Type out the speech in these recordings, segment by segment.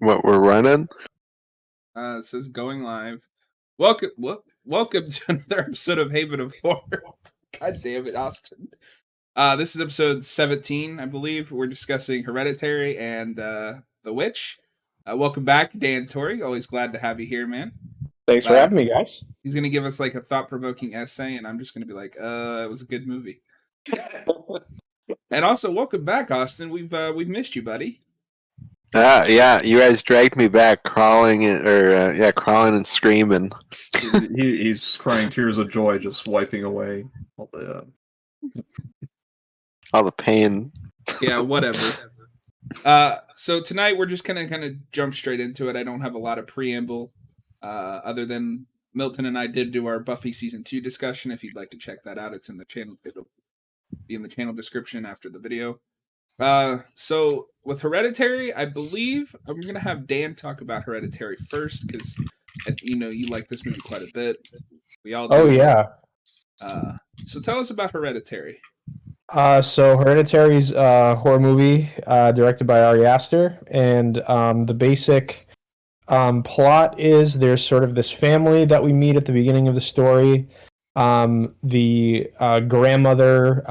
What we're running? It says going live. Welcome to another episode of Haven of Horror. God damn it, Austin. This is episode 17, I believe. We're discussing Hereditary and The Witch. Welcome back, Dan Torrey. Always glad to have you here, man. Thanks for having me, guys. He's going to give us like a thought-provoking essay, and I'm just going to be like, it was a good movie. And also, welcome back, Austin. We've missed you, buddy. Yeah, you guys dragged me back, crawling and screaming. He's crying tears of joy, just wiping away all the pain. Yeah, whatever. So tonight we're just gonna jump straight into it. I don't have a lot of preamble, other than Milton and I did do our Buffy season 2 discussion. If you'd like to check that out, it's in the channel. It'll be in the channel description after the video. So with Hereditary, I believe I'm gonna have Dan talk about Hereditary first because you like this movie quite a bit. We all do. Oh yeah. So tell us about Hereditary. So Hereditary's a horror movie directed by Ari Aster, and the basic plot is there's sort of this family that we meet at the beginning of the story. The grandmother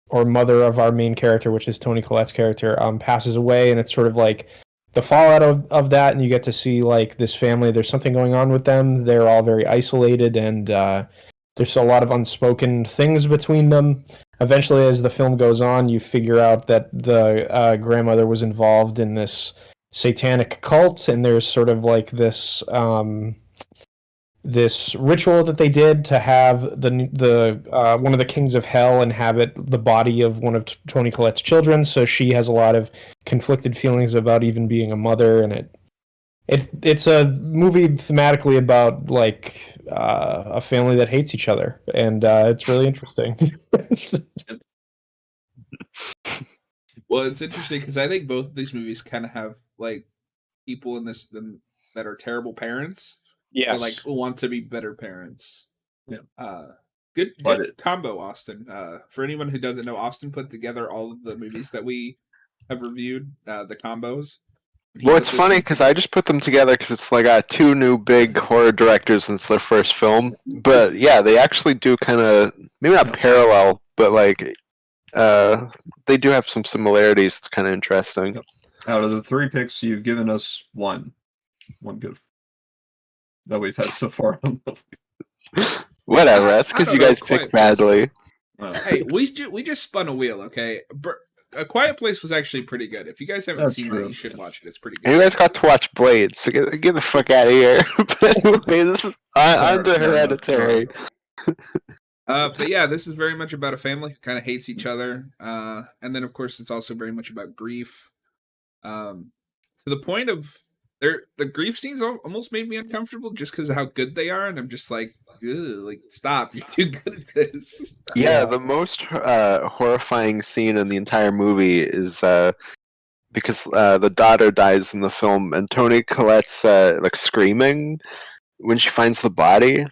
or mother of our main character, which is Toni Collette's character, passes away, and it's sort of like the fallout of that, and you get to see like this family. There's something going on with them. They're all very isolated, and there's a lot of unspoken things between them. Eventually, as the film goes on, you figure out that the grandmother was involved in this satanic cult, and there's sort of like this this ritual that they did to have the one of the kings of hell inhabit the body of one of Toni Collette's children. So she has a lot of conflicted feelings about even being a mother, and it's a movie thematically about like a family that hates each other, and it's really interesting. Well, it's interesting because I think both of these movies kind of have like people in this that are terrible parents. Yes. But, like want to be better parents. Yeah. Good combo, Austin. For anyone who doesn't know, Austin put together all of the movies that we have reviewed, the combos. Well, it's funny because I just put them together because it's like two new big horror directors since their first film. But yeah, they actually do kind of maybe not parallel, but like they do have some similarities. It's kind of interesting. Out of the 3 picks, you've given us one good that we've had so far. Whatever. That's because you guys picked badly. Hey, we just spun a wheel, okay? A Quiet Place was actually pretty good. If you guys haven't seen it, you should watch it. It's pretty good. You guys got to watch Blade, so get the fuck out of here. But anyway, this is on to Hereditary. But yeah, this is very much about a family who kind of hates each other. And then, of course, it's also very much about grief. To the point of the grief scenes almost made me uncomfortable just because of how good they are, and I'm just like, stop! You're too good at this. Yeah, the most horrifying scene in the entire movie is because the daughter dies in the film, and Toni Collette's like screaming when she finds the body.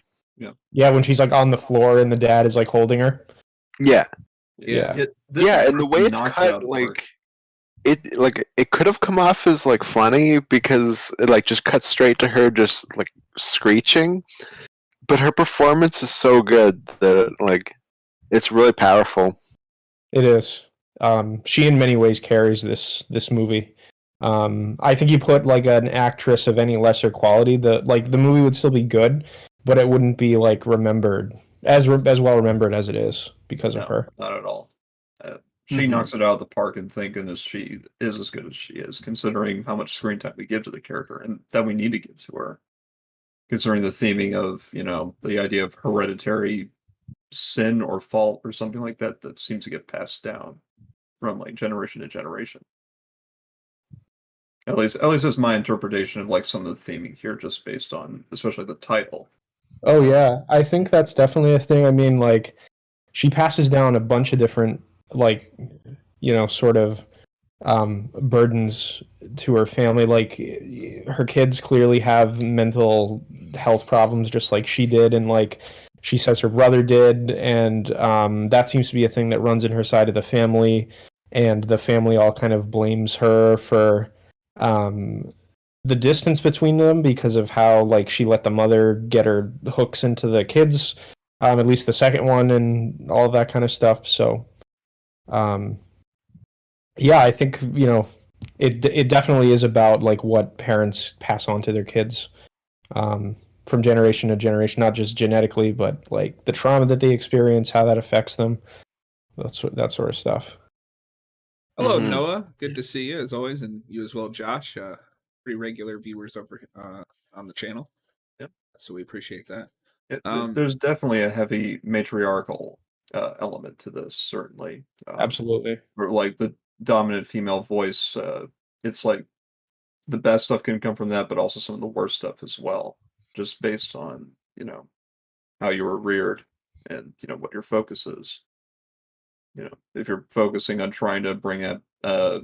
Yeah, when she's like on the floor and the dad is like holding her. Yeah. Yeah, and the way it's cut, like. It could have come off as like funny because it like just cuts straight to her just like screeching, but her performance is so good that like it's really powerful. It is. She in many ways carries this movie. I think you put like an actress of any lesser quality, the movie would still be good, but it wouldn't be like remembered as well remembered as it is because of her. Not at all. She knocks it out of the park, and thank goodness she is as good as she is, considering how much screen time we give to the character, and that we need to give to her. Considering the theming of, the idea of hereditary sin or fault or something like that seems to get passed down from like generation to generation. At least that's my interpretation of like some of the theming here, just based on especially the title. Oh yeah, I think that's definitely a thing. I mean, like she passes down a bunch of different sort of burdens to her family. Like her kids clearly have mental health problems just like she did, and like she says her brother did, and that seems to be a thing that runs in her side of the family, and the family all kind of blames her for the distance between them because of how like she let the mother get her hooks into the kids, at least the second one, and all of that kind of stuff. So, yeah, I think it definitely is about like what parents pass on to their kids, from generation to generation, not just genetically, but like the trauma that they experience, how that affects them, that sort of stuff. Hello, Noah. Good to see you as always, and you as well, Josh. Pretty regular viewers over on the channel. Yep. So we appreciate that. There's definitely a heavy matriarchal element to this, certainly. Absolutely. Or like the dominant female voice. It's like the best stuff can come from that, but also some of the worst stuff as well, just based on how you were reared and what your focus is. If you're focusing on trying to bring up a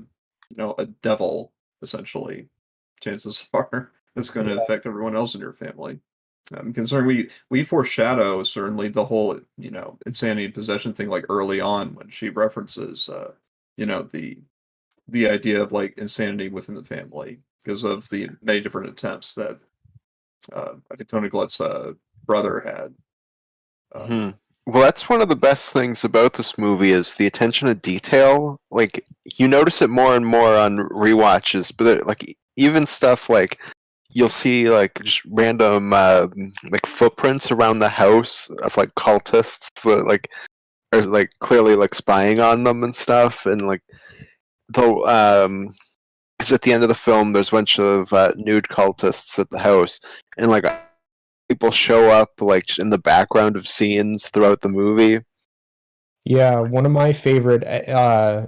devil, essentially, chances are it's going to affect everyone else in your family. Considering we foreshadow certainly the whole insanity and possession thing, like early on when she references the idea of like insanity within the family because of the many different attempts that I think Tony Glutt's brother had. Well, that's one of the best things about this movie is the attention to detail. Like, you notice it more and more on rewatches, but like even stuff like you'll see like just random like footprints around the house of like cultists that like are like clearly like spying on them and stuff, and like the because at the end of the film there's a bunch of nude cultists at the house, and like people show up like just in the background of scenes throughout the movie. Yeah, one of my favorite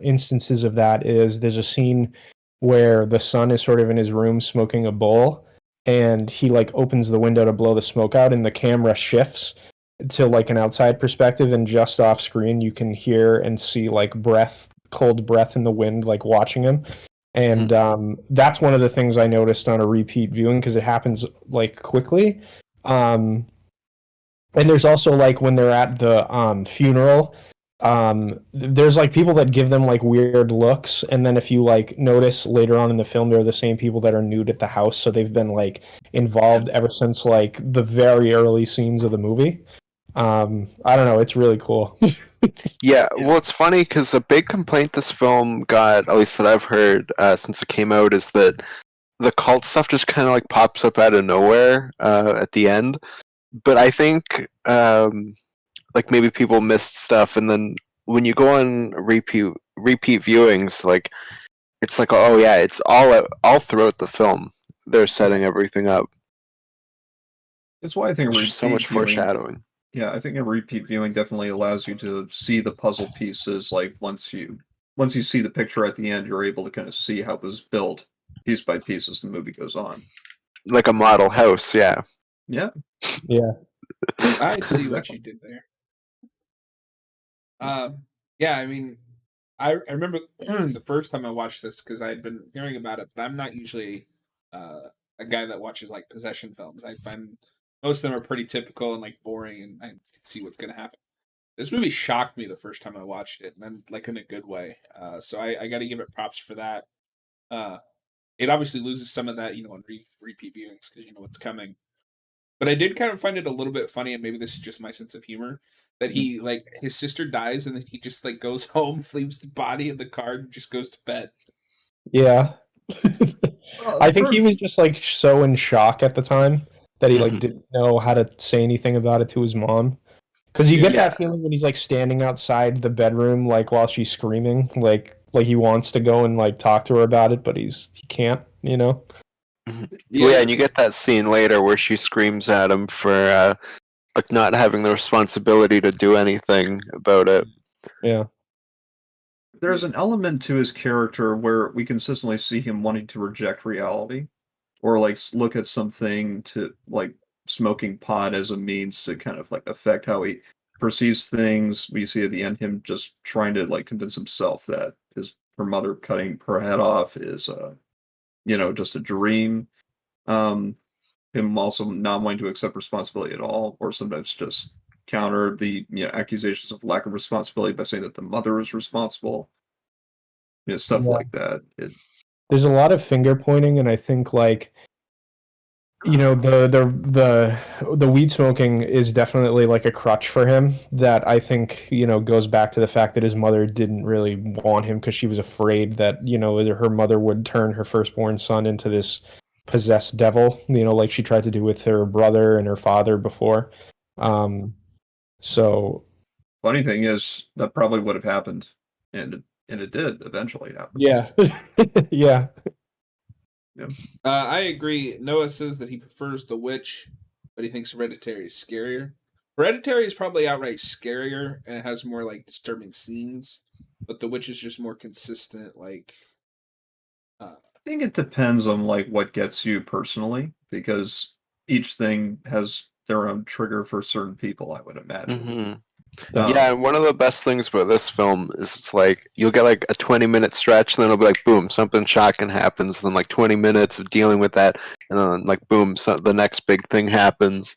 instances of that is there's a scene where the son is sort of in his room smoking a bowl, and he like opens the window to blow the smoke out, and the camera shifts to like an outside perspective, and just off screen you can hear and see like cold breath in the wind, like watching him. And that's one of the things I noticed on a repeat viewing because it happens like quickly. And there's also like when they're at the funeral, there's like people that give them like weird looks, and then if you like notice later on in the film, they're the same people that are nude at the house, so they've been like involved ever since like the very early scenes of the movie. I don't know, it's really cool. Yeah, well, it's funny because a big complaint this film got, at least that I've heard since it came out, is that the cult stuff just kind of like pops up out of nowhere at the end. But I think like maybe people missed stuff, and then when you go on repeat viewings, like it's like, oh yeah, it's all throughout the film. They're setting everything up. That's why I think there's so much foreshadowing. Yeah, I think a repeat viewing definitely allows you to see the puzzle pieces. Like once you see the picture at the end, you're able to kind of see how it was built piece by piece as the movie goes on. Like a model house, yeah. Yeah. Yeah. I see what you did there. Yeah, I mean, I remember the first time I watched this because I had been hearing about it, but I'm not usually a guy that watches like possession films. I find most of them are pretty typical and like boring, and I can see what's going to happen. This movie shocked me the first time I watched it, and then like in a good way. So I got to give it props for that. It obviously loses some of that, on repeat viewings because you know what's coming. But I did kind of find it a little bit funny, and maybe this is just my sense of humor, that he like his sister dies and then he just like goes home, leaves the body in the car, and just goes to bed. Yeah. I think he was just like so in shock at the time that he like didn't know how to say anything about it to his mom. Because you get that feeling when he's like standing outside the bedroom, like while she's screaming, like he wants to go and like talk to her about it, but he can't, Yeah, and you get that scene later where she screams at him for like not having the responsibility to do anything about it. Yeah. There's an element to his character where we consistently see him wanting to reject reality, or like look at something to like smoking pot as a means to kind of like affect how he perceives things. We see at the end him just trying to like convince himself that her mother cutting her head off is just a dream. Him also not wanting to accept responsibility at all, or sometimes just counter the accusations of lack of responsibility by saying that the mother is responsible. Stuff like that. there's a lot of finger pointing, and I think like the weed smoking is definitely like a crutch for him that I think goes back to the fact that his mother didn't really want him because she was afraid that her mother would turn her firstborn son into this possessed devil, like she tried to do with her brother and her father before. So funny thing is that probably would have happened, and it did eventually happen. yeah. Yeah. I agree. Noah says that he prefers The Witch, but he thinks Hereditary is scarier. Hereditary is probably outright scarier and it has more like disturbing scenes, but The Witch is just more consistent. Like, I think it depends on like what gets you personally, because each thing has their own trigger for certain people, I would imagine. Mm-hmm. Yeah, and one of the best things about this film is it's like you'll get like a 20-minute stretch, and then it'll be like boom, something shocking happens, then like 20 minutes of dealing with that, and then like boom, the next big thing happens.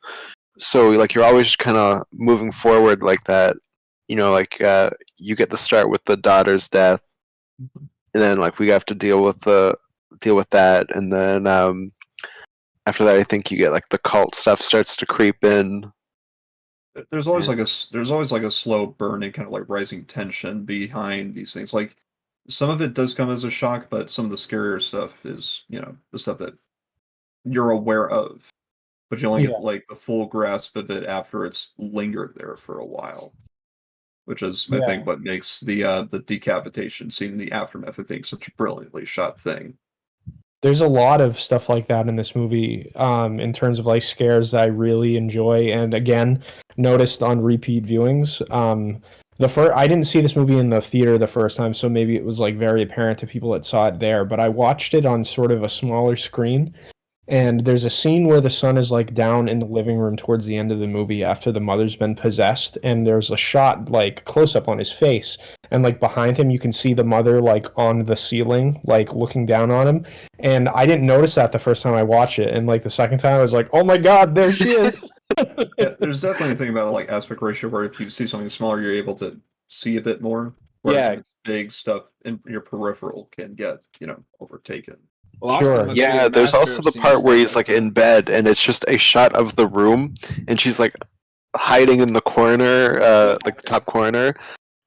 So like you're always just kind of moving forward like that. Like you get the start with the daughter's death, and then like we have to deal with that, and then after that I think you get like the cult stuff starts to creep in. There's always like a slow burning kind of like rising tension behind these things. Like some of it does come as a shock, but some of the scarier stuff is, the stuff that you're aware of, but you only get like the full grasp of it after it's lingered there for a while, which is I think what makes the decapitation scene, the aftermath, I think, such a brilliantly shot thing. There's a lot of stuff like that in this movie, in terms of like scares that I really enjoy, and again, noticed on repeat viewings. I didn't see this movie in the theater the first time, so maybe it was like very apparent to people that saw it there. But I watched it on sort of a smaller screen, and there's a scene where the son is like down in the living room towards the end of the movie after the mother's been possessed, and there's a shot like close up on his face, and like behind him you can see the mother like on the ceiling like looking down on him, and I didn't notice that the first time I watched it, and like the second time I was like, oh my god, there she is. Yeah, there's definitely a thing about like aspect ratio where if you see something smaller you're able to see a bit more, whereas big stuff in your peripheral can get overtaken. Well, Sure. Yeah, there's also the part where he's like in bed and it's just a shot of the room and she's like hiding in the corner, like the top corner.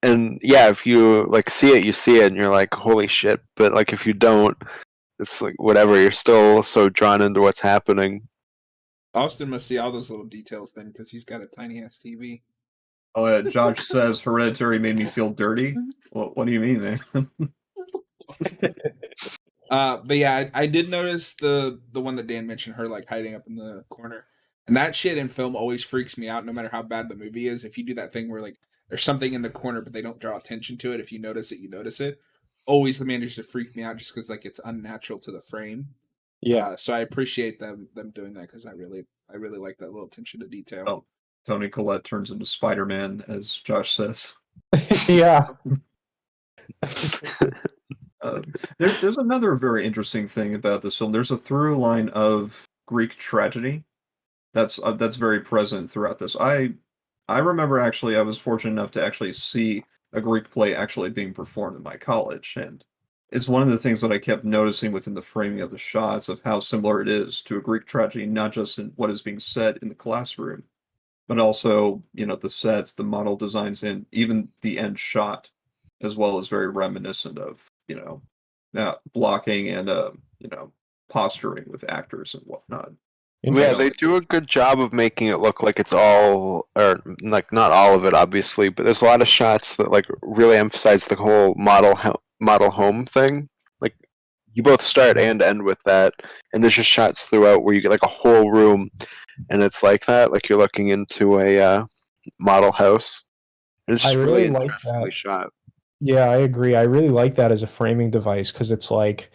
And yeah, if you like see it, you see it and you're like, holy shit. But like if you don't, it's like whatever, you're still so drawn into what's happening. Austin must see all those little details then because he's got a tiny ass TV. Oh yeah, Josh says Hereditary made me feel dirty. What do you mean, man? But yeah, I did notice the one that Dan mentioned, her like hiding up in the corner, and that shit in film always freaks me out. No matter how bad the movie is, if you do that thing where like there's something in the corner but they don't draw attention to it, if you notice it, you notice it. Always manages to freak me out just because like it's unnatural to the frame. Yeah. So I appreciate them doing that because I really like that little attention to detail. Oh, Tony Collette turns into Spider-Man, as Josh says. Yeah. There's another very interesting thing about this film. There's a through line of Greek tragedy that's very present throughout this. I remember actually I was fortunate enough to actually see a Greek play actually being performed in my college, and it's one of the things that I kept noticing within the framing of the shots of how similar it is to a Greek tragedy, not just in what is being said in the classroom, but also the sets, the model designs, and even the end shot as well is very reminiscent of blocking and posturing with actors and whatnot. Yeah, they do a good job of making it look like it's all, or like not all of it, obviously, but there's a lot of shots that like really emphasize the whole model home thing. Like you both start and end with that, and there's just shots throughout where you get like a whole room, and it's like that, like you're looking into a model house. And it's just I really like interestingly that. shot. Yeah, I agree. I really like that as a framing device because it's like,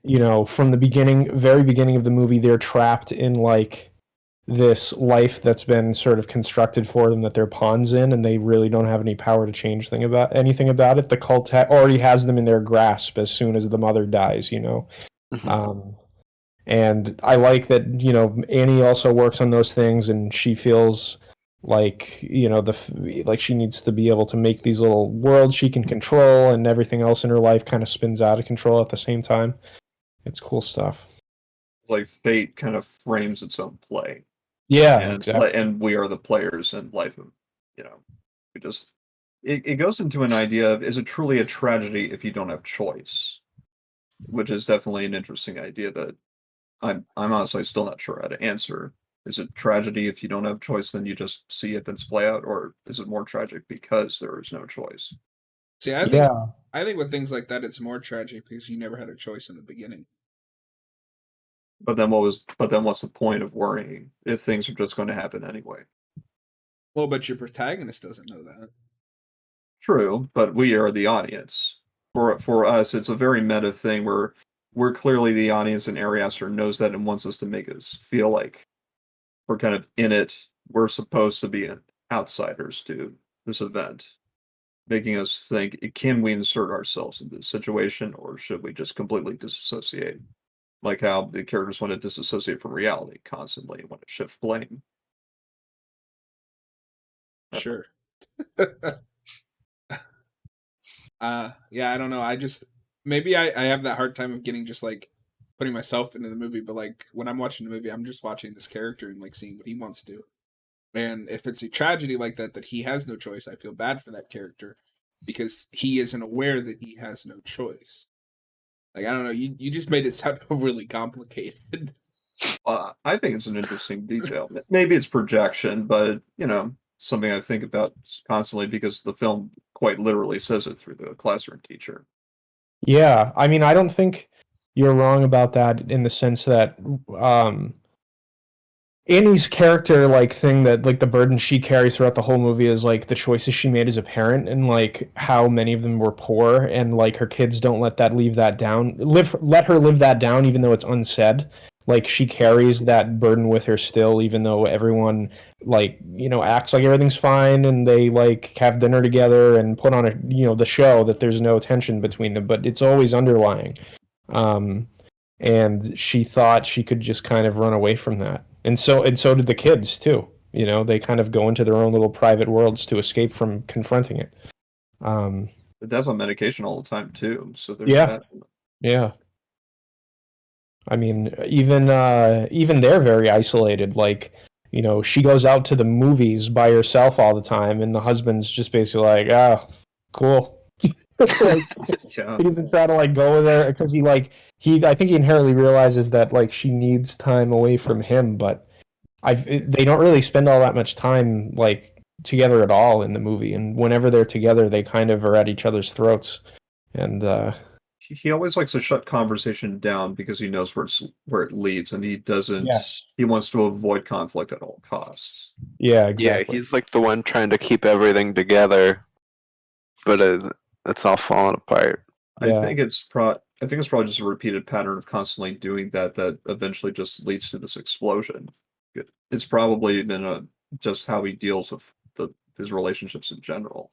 from the very beginning of the movie, they're trapped in like this life that's been sort of constructed for them that they're pawns in, and they really don't have any power to change anything about it. The cult already has them in their grasp as soon as the mother dies, Mm-hmm. And I like that, Annie also works on those things, and she feels like like she needs to be able to make these little worlds she can control, and everything else in her life kind of spins out of control at the same time. It's cool stuff. Like fate kind of frames its own play. Yeah, And exactly. and we are the players in life. You know, we just it goes into an idea of, is it truly a tragedy if you don't have choice? Which is definitely an interesting idea that I'm honestly still not sure how to answer. Is it tragedy if you don't have choice, then you just see events play out, or is it more tragic because there is no choice? See, Yeah. I think with things like that, it's more tragic because you never had a choice in the beginning. But then what's the point of worrying if things are just going to happen anyway? Well, but your protagonist doesn't know that. True, but we are the audience. For us, it's a very meta thing where we're clearly the audience, and Ari Aster knows that and wants us to make us feel like we're kind of in it. We're supposed to be outsiders to this event, making us think, can we insert ourselves into this situation, or should we just completely disassociate? Like how the characters want to disassociate from reality constantly and want to shift blame. Sure. Yeah, I don't know. I just maybe I have that hard time of getting just like putting myself into the movie, but like when I'm watching the movie, I'm just watching this character and like seeing what he wants to do. And if it's a tragedy like that he has no choice, I feel bad for that character because he isn't aware that he has no choice. Like, I don't know, you just made it sound really complicated. I think it's an interesting detail. Maybe it's projection, but something I think about constantly because the film quite literally says it through the classroom teacher. Yeah, I mean, I don't think you're wrong about that in the sense that Annie's character like thing that like the burden she carries throughout the whole movie is like the choices she made as a parent and like how many of them were poor and like her kids don't let that let her live that down even though it's unsaid. Like she carries that burden with her still even though everyone like acts like everything's fine and they like have dinner together and put on the show that there's no tension between them, but it's always underlying. um and she thought she could just kind of run away from that. And so did the kids too. They kind of go into their own little private worlds to escape from confronting it. But that's on medication all the time too, so there's Yeah, that. yeah. I mean, even they're very isolated. Like, she goes out to the movies by herself all the time, and the husband's just basically like, "Ah, cool." Like, Yeah. he doesn't try to like go with her because I think he inherently realizes that like she needs time away from him, but they don't really spend all that much time like together at all in the movie, and whenever they're together, they kind of are at each other's throats. And He always likes to shut conversation down because he knows where it leads, and he doesn't. Yeah. He wants to avoid conflict at all costs. Yeah, Yeah, exactly. he's like the one trying to keep everything together, but it's all falling apart. Yeah. I think it's probably just a repeated pattern of constantly doing that eventually just leads to this explosion. It's probably been just how he deals with his relationships in general.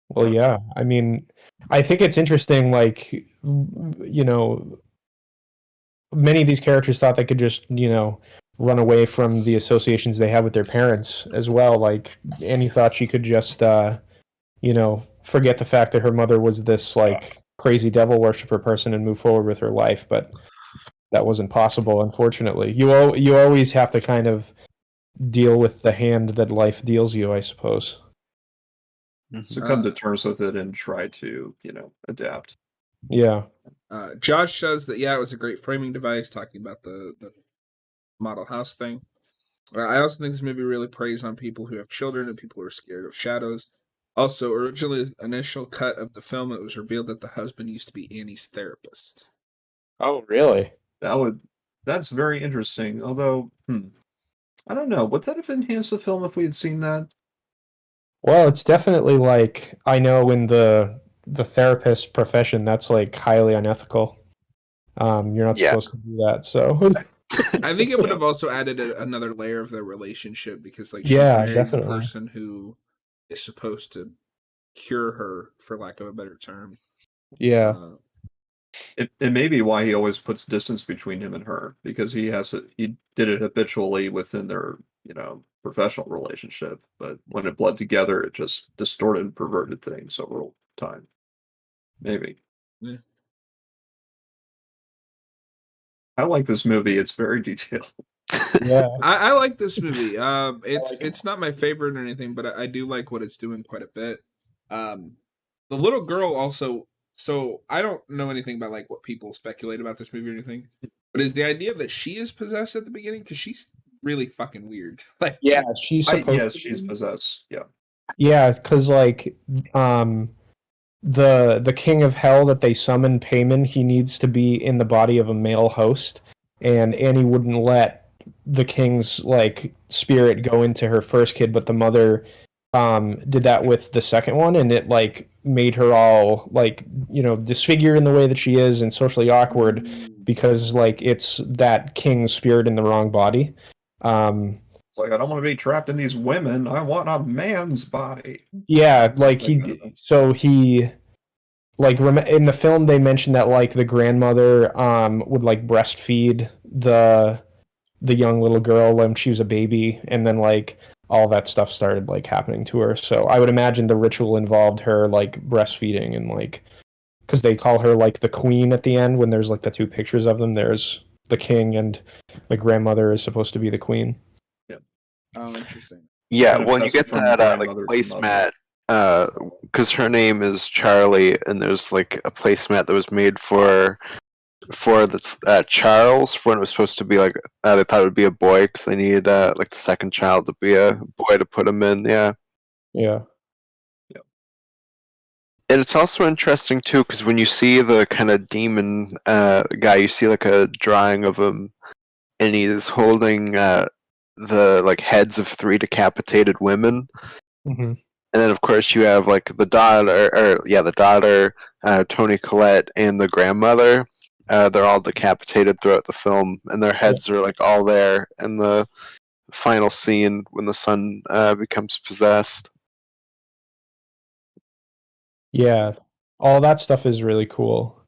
Well, yeah. I mean, I think it's interesting. Like, many of these characters thought they could just, run away from the associations they have with their parents as well. Like Annie thought she could just, forget the fact that her mother was this like crazy devil worshiper person and move forward with her life, but that wasn't possible, unfortunately. You always have to kind of deal with the hand that life deals you, I suppose. So come to terms with it and try to, adapt. Yeah. Josh says that it was a great framing device, talking about the model house thing. I also think this movie really preys on people who have children and people who are scared of shadows. Also, originally, the initial cut of the film, it was revealed that the husband used to be Annie's therapist. Oh, really? That's very interesting. Although, I don't know. Would that have enhanced the film if we had seen that? Well, it's definitely like I know in the therapist profession that's like highly unethical. You're not supposed to do that. So I think it would have also added another layer of their relationship because like she's Yeah, married definitely. the person who is supposed to cure her, for lack of a better term. Yeah. It may be why he always puts distance between him and her, because he did it habitually within their, professional relationship. But when it bled together, it just distorted and perverted things over time. Maybe. Yeah. I like this movie. It's very detailed. Yeah. I like this movie. It's not my favorite or anything, but I do like what it's doing quite a bit. The little girl also. So I don't know anything about like what people speculate about this movie or anything, but is the idea that she is possessed at the beginning because she's really fucking weird. Like, Yeah, she's supposed yes, to she's be. possessed. Yeah. Yeah, because like the king of hell that they summon, Payman, he needs to be in the body of a male host, and Annie wouldn't let the king's like spirit go into her first kid, but the mother did that with the second one, and it like made her all like disfigured in the way that she is and socially awkward because like it's that king's spirit in the wrong body. It's like, I don't want to be trapped in these women. I want a man's body. Yeah, like That kind of thing. he like in the film they mentioned that like the grandmother would like breastfeed the young little girl when she was a baby, and then like all that stuff started like happening to her. So I would imagine the ritual involved her like breastfeeding and like because they call her like the queen at the end when there's like the two pictures of them. There's the king and the grandmother is supposed to be the queen. Yeah. oh, interesting. Yeah, Kind of well, you passing get from that like grandmother to placemat mother. because her name is Charlie, and there's like a placemat that was made for this Charles when it was supposed to be like they thought it would be a boy because they needed like the second child to be a boy to put him in. Yeah, Yeah. and it's also interesting too because when you see the kind of demon guy, you see like a drawing of him, and he's holding the like heads of 3 decapitated women. Mm-hmm. And then, of course, you have like the daughter, Toni Collette, and the grandmother. They're all decapitated throughout the film, and their heads are like all there in the final scene when the son becomes possessed. Yeah, all that stuff is really cool.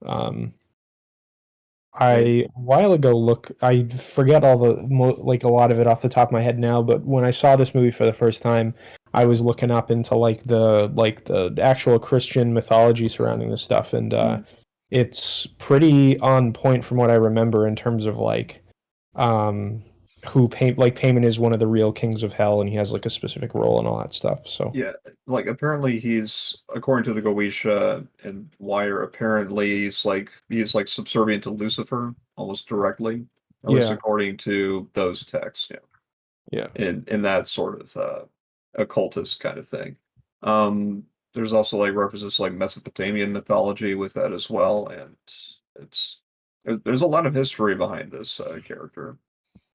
I a while ago I forget all like a lot of it off the top of my head now, but when I saw this movie for the first time, I was looking up into like the actual Christian mythology surrounding this stuff, and it's pretty on point from what I remember in terms of like Payman is one of the real kings of hell, and he has like a specific role and all that stuff. So Yeah, like apparently he's, according to the Goetia and Wire, apparently he's like subservient to Lucifer almost directly, at least yeah, according to those texts. Yeah, yeah, in that sort of occultist kind of thing. There's also like references to like Mesopotamian mythology with that as well, and there's a lot of history behind this character,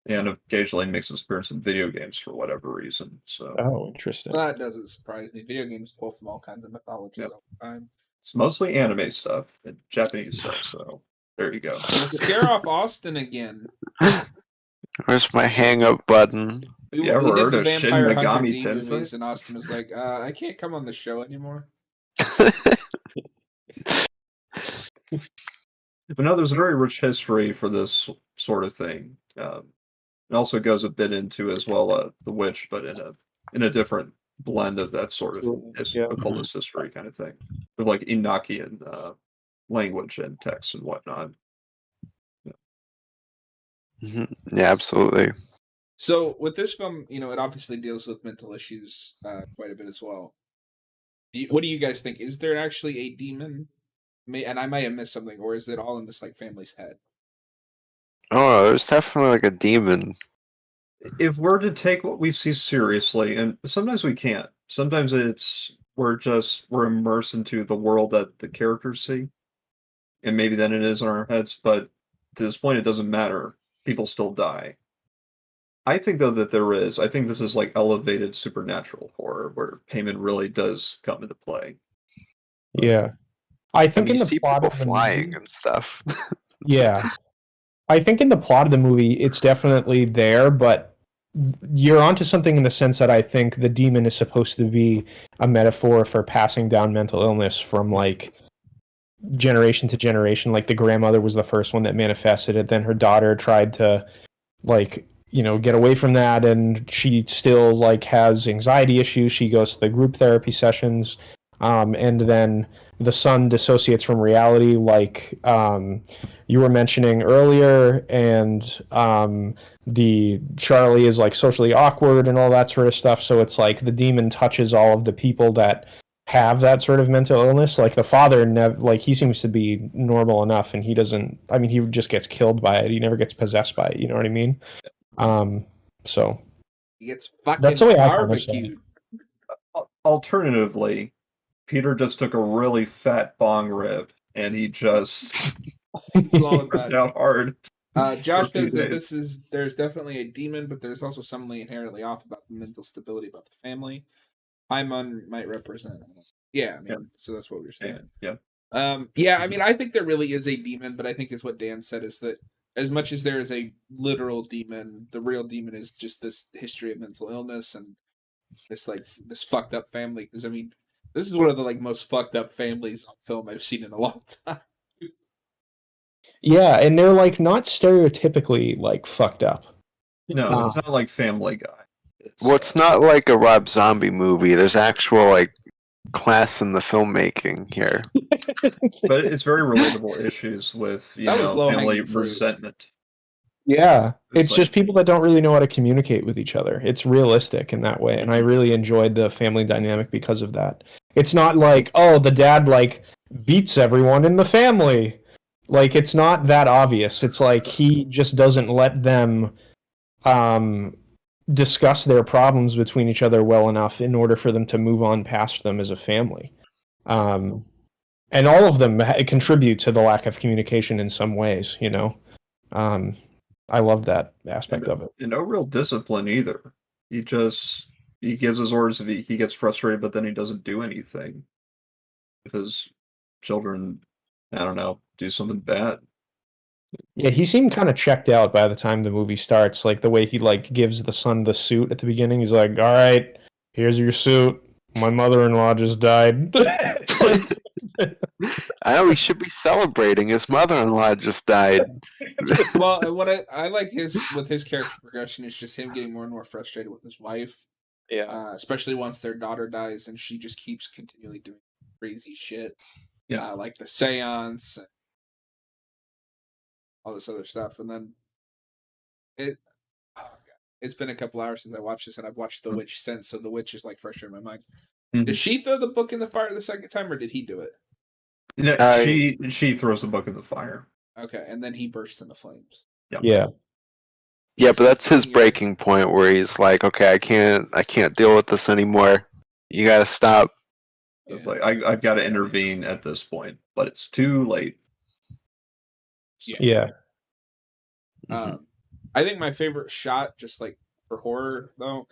and occasionally makes an appearance in video games for whatever reason. So oh, interesting. That doesn't surprise me. Video games pull from all kinds of mythologies Yep. all the time. it's mostly anime stuff and Japanese stuff. So there you go. Scare off Austin again. Where's my hang up button? We You ever did heard the of Shin Vampire Hunter Megami D Tensei? movies, and Austin was like, I can't come on the show anymore. But no, there's a very rich history for this sort of thing. It also goes a bit into as well the witch, but in a different blend of that sort of Yeah. occultist history kind of thing, with like Enochian language and text and whatnot. Yeah, absolutely. So with this film, it obviously deals with mental issues quite a bit as well. What do you guys think? Is there actually a demon? And I might have missed something, or is it all in this like family's head? Oh, there's definitely like a demon. If we're to take what we see seriously, and sometimes we can't. Sometimes we're immersed into the world that the characters see, and maybe then it is in our heads. But to this point, it doesn't matter. People still die. I think though that there is. I think this is like elevated supernatural horror where Payman really does come into play. Yeah, I I think mean, in you the see plot people of the flying movie, and stuff. yeah, I think in the plot of the movie, it's definitely there, but you're onto something in the sense that I think the demon is supposed to be a metaphor for passing down mental illness from like generation to generation. Like the grandmother was the first one that manifested it, then her daughter tried to like get away from that, and she still like has anxiety issues. She goes to the group therapy sessions. And then the son dissociates from reality, like you were mentioning earlier, and the Charlie is like socially awkward and all that sort of stuff. So it's like the demon touches all of the people that have that sort of mental illness. Like the father, like he seems to be normal enough, and he doesn't. I mean, he just gets killed by it. He never gets possessed by it. You know what I mean? So He gets fucking that's the way I understand barbecued. Alternatively, Peter just took a really fat bong rib and he just Solid ripped bad. out hard. Josh For 2 says that days. there's definitely a demon, but there's also something inherently off about the mental stability about the family. Paimon might represent. Yeah, I mean, Yeah. so that's what we were saying. Yeah. Yeah, I mean, I think there really is a demon, but I think it's what Dan said is that as much as there is a literal demon, the real demon is just this history of mental illness and this fucked up family. Because I mean, this is one of the like most fucked up families on film I've seen in a long time. Yeah, and they're like not stereotypically like fucked up. No, it's not like Family Guy. It's not like a Rob Zombie movie. There's actual like class in the filmmaking here. But it's very relatable issues with family resentment. Yeah, it's like, just people that don't really know how to communicate with each other. It's realistic in that way, and I really enjoyed the family dynamic because of that. It's not like, oh, the dad like beats everyone in the family. Like it's not that obvious. It's like he just doesn't let them discuss their problems between each other well enough in order for them to move on past them as a family. And all of them contribute to the lack of communication in some ways, you know. I love that aspect of it. And no real discipline either. He gives his orders if he gets frustrated, but then he doesn't do anything. If his children, I don't know, do something bad. Yeah, he seemed kind of checked out by the time the movie starts. Like the way he like gives the son the suit at the beginning. He's like, "All right, here's your suit. My mother-in-law just died." I know he should be celebrating. His mother-in-law just died. Well, and what I like with his character progression is just him getting more and more frustrated with his wife. Yeah. Especially once their daughter dies and she just keeps continually doing crazy shit. Yeah. Like the seance and all this other stuff. And then it's been a couple hours since I watched this, and I've watched The Witch since, so The Witch is like fresher in my mind. Mm-hmm. Did she throw the book in the fire the second time, or did he do it? No, she throws the book in the fire. Okay, and then he bursts into flames. Yeah. Yeah, but that's his breaking point where he's like, "Okay, I can't deal with this anymore. You gotta stop." It's like I've got to intervene at this point, but it's too late. Yeah. I think my favorite shot, just like for horror though,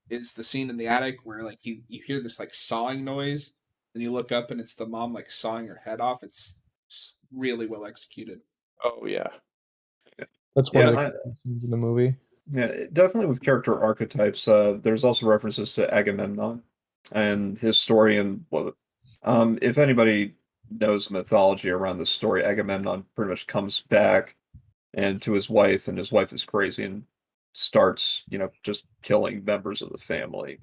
is the scene in the attic where like you hear this like sawing noise, and you look up and it's the mom like sawing her head off. It's really well executed. Oh yeah. That's one of the scenes in the movie. Yeah, definitely with character archetypes. There's also references to Agamemnon and his story, and if anybody knows the mythology around this story, Agamemnon pretty much comes back and to his wife, and his wife is crazy and starts, just killing members of the family.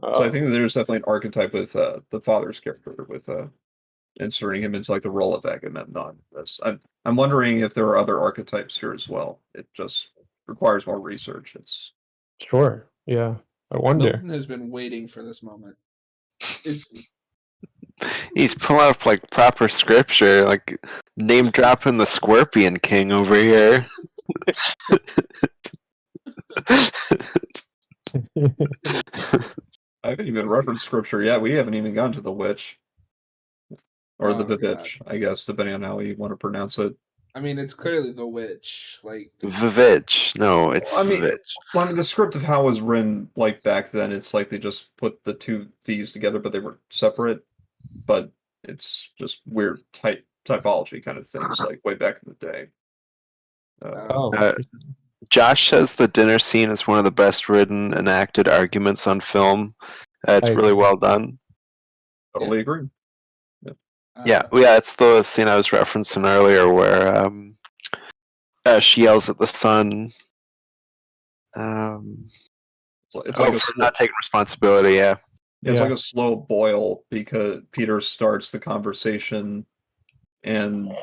So I think that there's definitely an archetype with the father's character, with inserting him into like the role of Agamemnon. I'm wondering if there are other archetypes here as well. It just requires more research. Sure. Yeah. I wonder. Milton has been waiting for this moment. He's pulling up like proper scripture, like name dropping the Scorpion King over here. I haven't even referenced scripture yet. We haven't even gotten to the witch. Or the Vivitch, I guess, depending on how you want to pronounce it. I mean, it's clearly the witch. Like Vivitch. No, it's Vivitch. Well, I mean, the script of how it was written, like back then, it's like they just put the two V's together, but they were separate. But it's just weird typology kind of things, like way back in the day. Josh says the dinner scene is one of the best written and acted arguments on film. It's really well done. Totally agree. Yeah, it's the scene I was referencing earlier where she yells at the son. It's like for not taking responsibility. Yeah. It's like a slow boil because Peter starts the conversation, and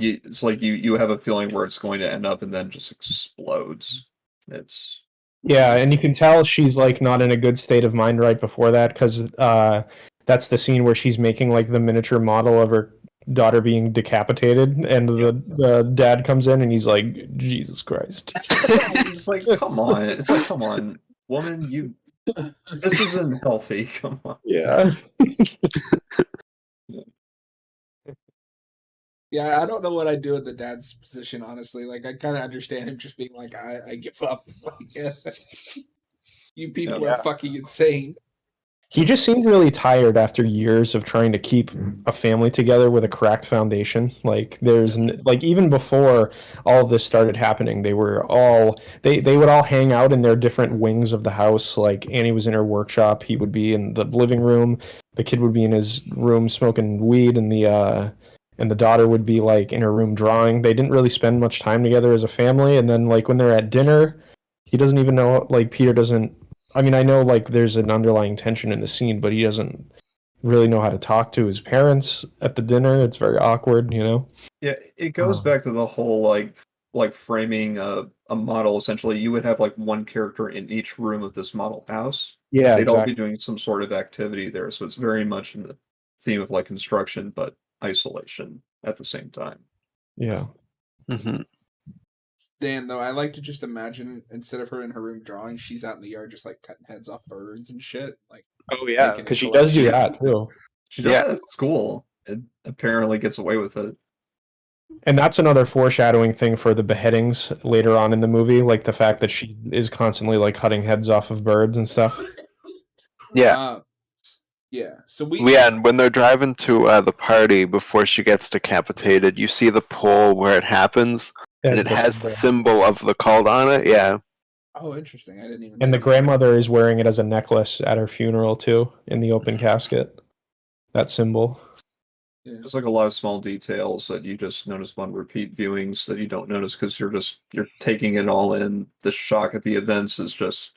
it's like you have a feeling where it's going to end up, and then just explodes. It's and you can tell she's like not in a good state of mind right before that, because that's the scene where she's making like the miniature model of her daughter being decapitated, and the dad comes in and he's like, Jesus Christ. It's like, come on. It's like, come on, woman, this isn't healthy. Come on. Yeah. Yeah, I don't know what I'd do in the dad's position, honestly. Like, I kind of understand him just being like, I give up. Like, you people are fucking insane. He just seemed really tired after years of trying to keep a family together with a cracked foundation. Like, like, even before all of this started happening, they would all hang out in their different wings of the house. Like, Annie was in her workshop, he would be in the living room, the kid would be in his room smoking weed, and the daughter would be like in her room drawing. They didn't really spend much time together as a family. And then like when they're at dinner, he doesn't even know, like Peter doesn't, I mean, I know like there's an underlying tension in the scene, but he doesn't really know how to talk to his parents at the dinner. It's very awkward, you know? Yeah, it goes back to the whole like framing a model. Essentially, you would have like one character in each room of this model house. Yeah, they'd all be doing some sort of activity there. So it's very much in the theme of like construction, but isolation at the same time. Yeah. Mm-hmm. Dan, though, I like to just imagine instead of her in her room drawing, she's out in the yard just like cutting heads off birds and shit. Like, oh yeah, because she does do that too. She does that at school. It apparently gets away with it. And that's another foreshadowing thing for the beheadings later on in the movie, like the fact that she is constantly like cutting heads off of birds and stuff. Yeah. Yeah. So and when they're driving to the party before she gets decapitated, you see the pole where it happens, and it has the symbol of the cult on it. Yeah. Oh, interesting. I didn't even. And the grandmother is wearing it as a necklace at her funeral too, in the open casket. That symbol. Yeah. There's like a lot of small details that you just notice on repeat viewings that you don't notice because you're taking it all in. The shock at the events is just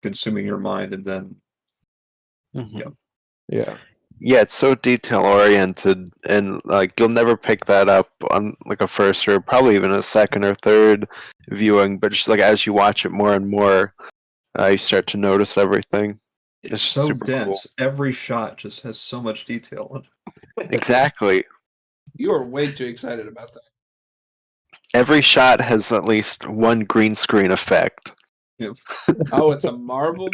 consuming your mind, and then yeah, it's so detail oriented, and like you'll never pick that up on like a first or probably even a second or third viewing. But just like as you watch it more and more, you start to notice everything. It's so dense. Cool. Every shot just has so much detail. Exactly. You are way too excited about that. Every shot has at least one green screen effect. Yep. Oh, it's a marble?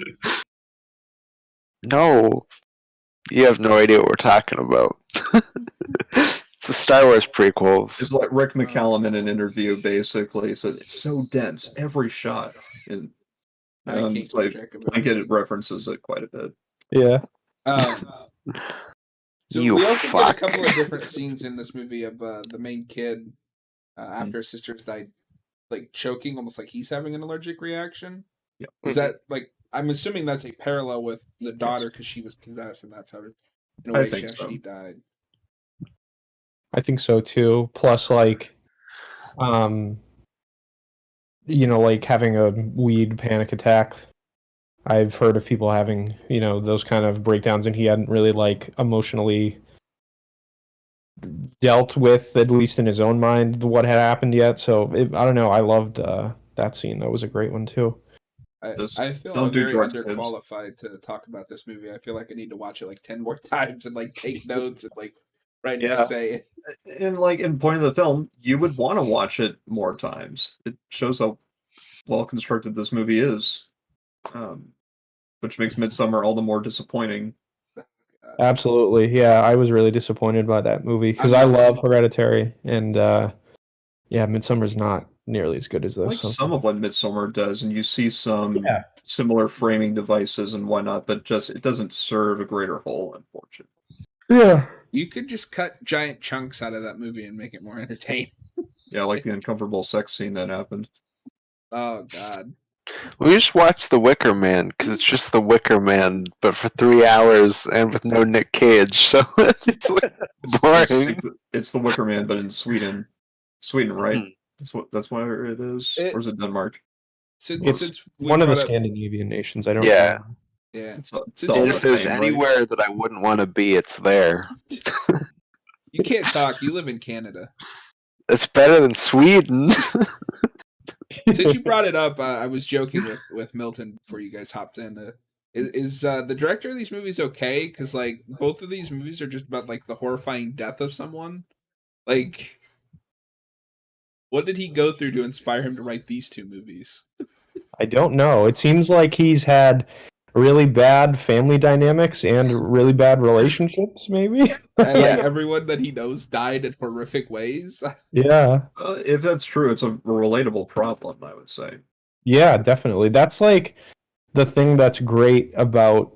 No. You have no idea what we're talking about. It's the Star Wars prequels. It's like Rick McCallum in an interview, basically. So it's so dense. Every shot. And it's like Blanket references it quite a bit. Yeah. So we also get a couple of different scenes in this movie of the main kid after his sister's died, like choking, almost like he's having an allergic reaction. Yeah. Is that like? I'm assuming that's a parallel with the daughter because she was possessed, and that's how, in a way, she died. I think so too. Plus, like, like having a weed panic attack. I've heard of people having, those kind of breakdowns, and he hadn't really like emotionally dealt with, at least in his own mind, what had happened yet. So I don't know. I loved that scene. That was a great one too. I feel I'm very underqualified to talk about this movie. I feel like I need to watch it like 10 more times and like take notes and like write an essay. And like in point of the film, you would want to watch it more times. It shows how well constructed this movie is, which makes Midsommar all the more disappointing. Absolutely, yeah. I was really disappointed by that movie because I love Hereditary, and Midsommar's not nearly as good as this. Like some of what Midsommar does, and you see some similar framing devices and whatnot, but just it doesn't serve a greater whole, unfortunately. Yeah. You could just cut giant chunks out of that movie and make it more entertaining. Yeah, like the uncomfortable sex scene that happened. Oh, God. We just watched The Wicker Man, because it's just The Wicker Man, but for 3 hours and with no Nick Cage, so it's like boring. It's The Wicker Man, but in Sweden. Sweden, right? That's where it is? Or is it Denmark? It's one of the Scandinavian nations. I don't know. Yeah. It's And if there's anywhere that I wouldn't want to be, it's there. You can't talk. You live in Canada. It's better than Sweden. Since you brought it up, I was joking with Milton before you guys hopped in. Is the director of these movies okay? Because like both of these movies are just about like the horrifying death of someone. Like, what did he go through to inspire him to write these two movies? I don't know. It seems like he's had really bad family dynamics and really bad relationships, maybe. And like everyone that he knows died in horrific ways. Yeah. If that's true, it's a relatable problem, I would say. Yeah, definitely. That's like the thing that's great about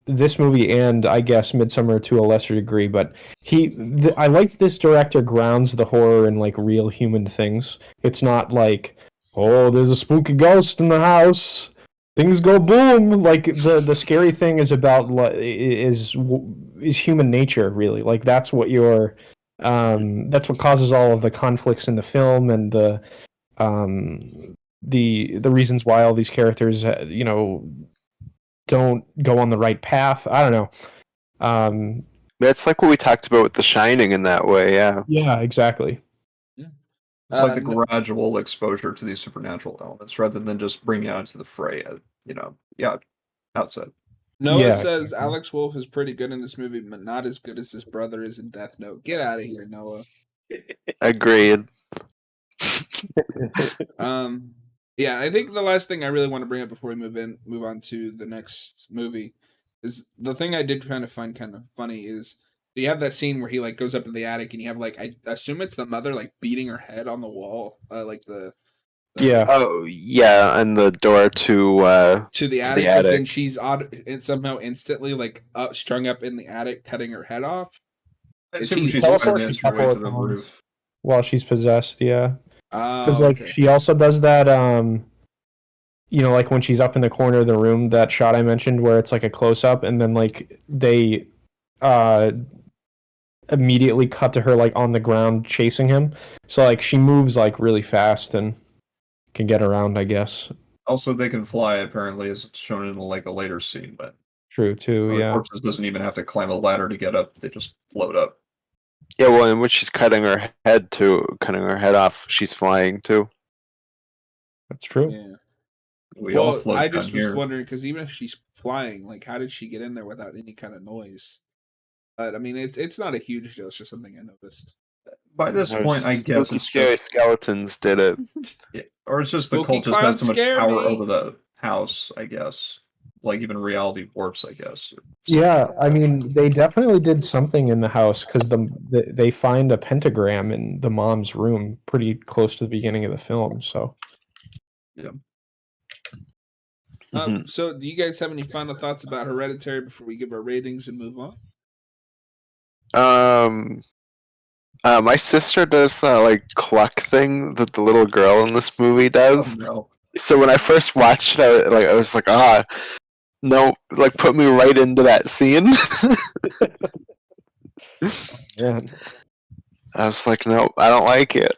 this movie and I guess Midsummer to a lesser degree, but I like this director grounds the horror in like real human things. It's not like, oh, there's a spooky ghost in the house, things go boom. Like the scary thing is about is human nature, really. Like that's what that's what causes all of the conflicts in the film and the reasons why all these characters don't go on the right path. I don't know. That's like what we talked about with The Shining in that way, yeah. Yeah, exactly. It's like the gradual exposure to these supernatural elements rather than just bringing out into the fray at, outset. Noah says Alex Wolff is pretty good in this movie, but not as good as his brother is in Death Note. Get out of here, Noah. Agreed. Yeah, I think the last thing I really want to bring up before we move on to the next movie is the thing I did kind of find kind of funny is you have that scene where he like goes up to the attic and you have like I assume it's the mother like beating her head on the wall, like the yeah. Oh yeah, and the door to the attic. But then she's somehow instantly like strung up in the attic, cutting her head off. I assume she's financed her way to the roof while she's possessed. Yeah. Because Okay. she also does that, like when she's up in the corner of the room, that shot I mentioned where it's like a close up, and then like they immediately cut to her like on the ground chasing him. So like she moves like really fast and can get around, I guess. Also, they can fly apparently, as it's shown in like a later scene. But true too. Yeah. Corpses doesn't even have to climb a ladder to get up; they just float up. Yeah, well, and when she's cutting her head off, she's flying too. That's true. Yeah. I just was wondering because even if she's flying, like, how did she get in there without any kind of noise? But I mean, it's not a huge deal. It's just something I noticed. By this point, I guess it's scary skeletons did it, or it's just the cult just has so much power over the house. I guess. Like even reality warps, I guess. Yeah, I mean, they definitely did something in the house because they find a pentagram in the mom's room pretty close to the beginning of the film. So, yeah. So, do you guys have any final thoughts about Hereditary before we give our ratings and move on? My sister does that like cluck thing that the little girl in this movie does. Oh, no. So when I first watched it, I was like, no, like put me right into that scene. Yeah. I was like, no, I don't like it.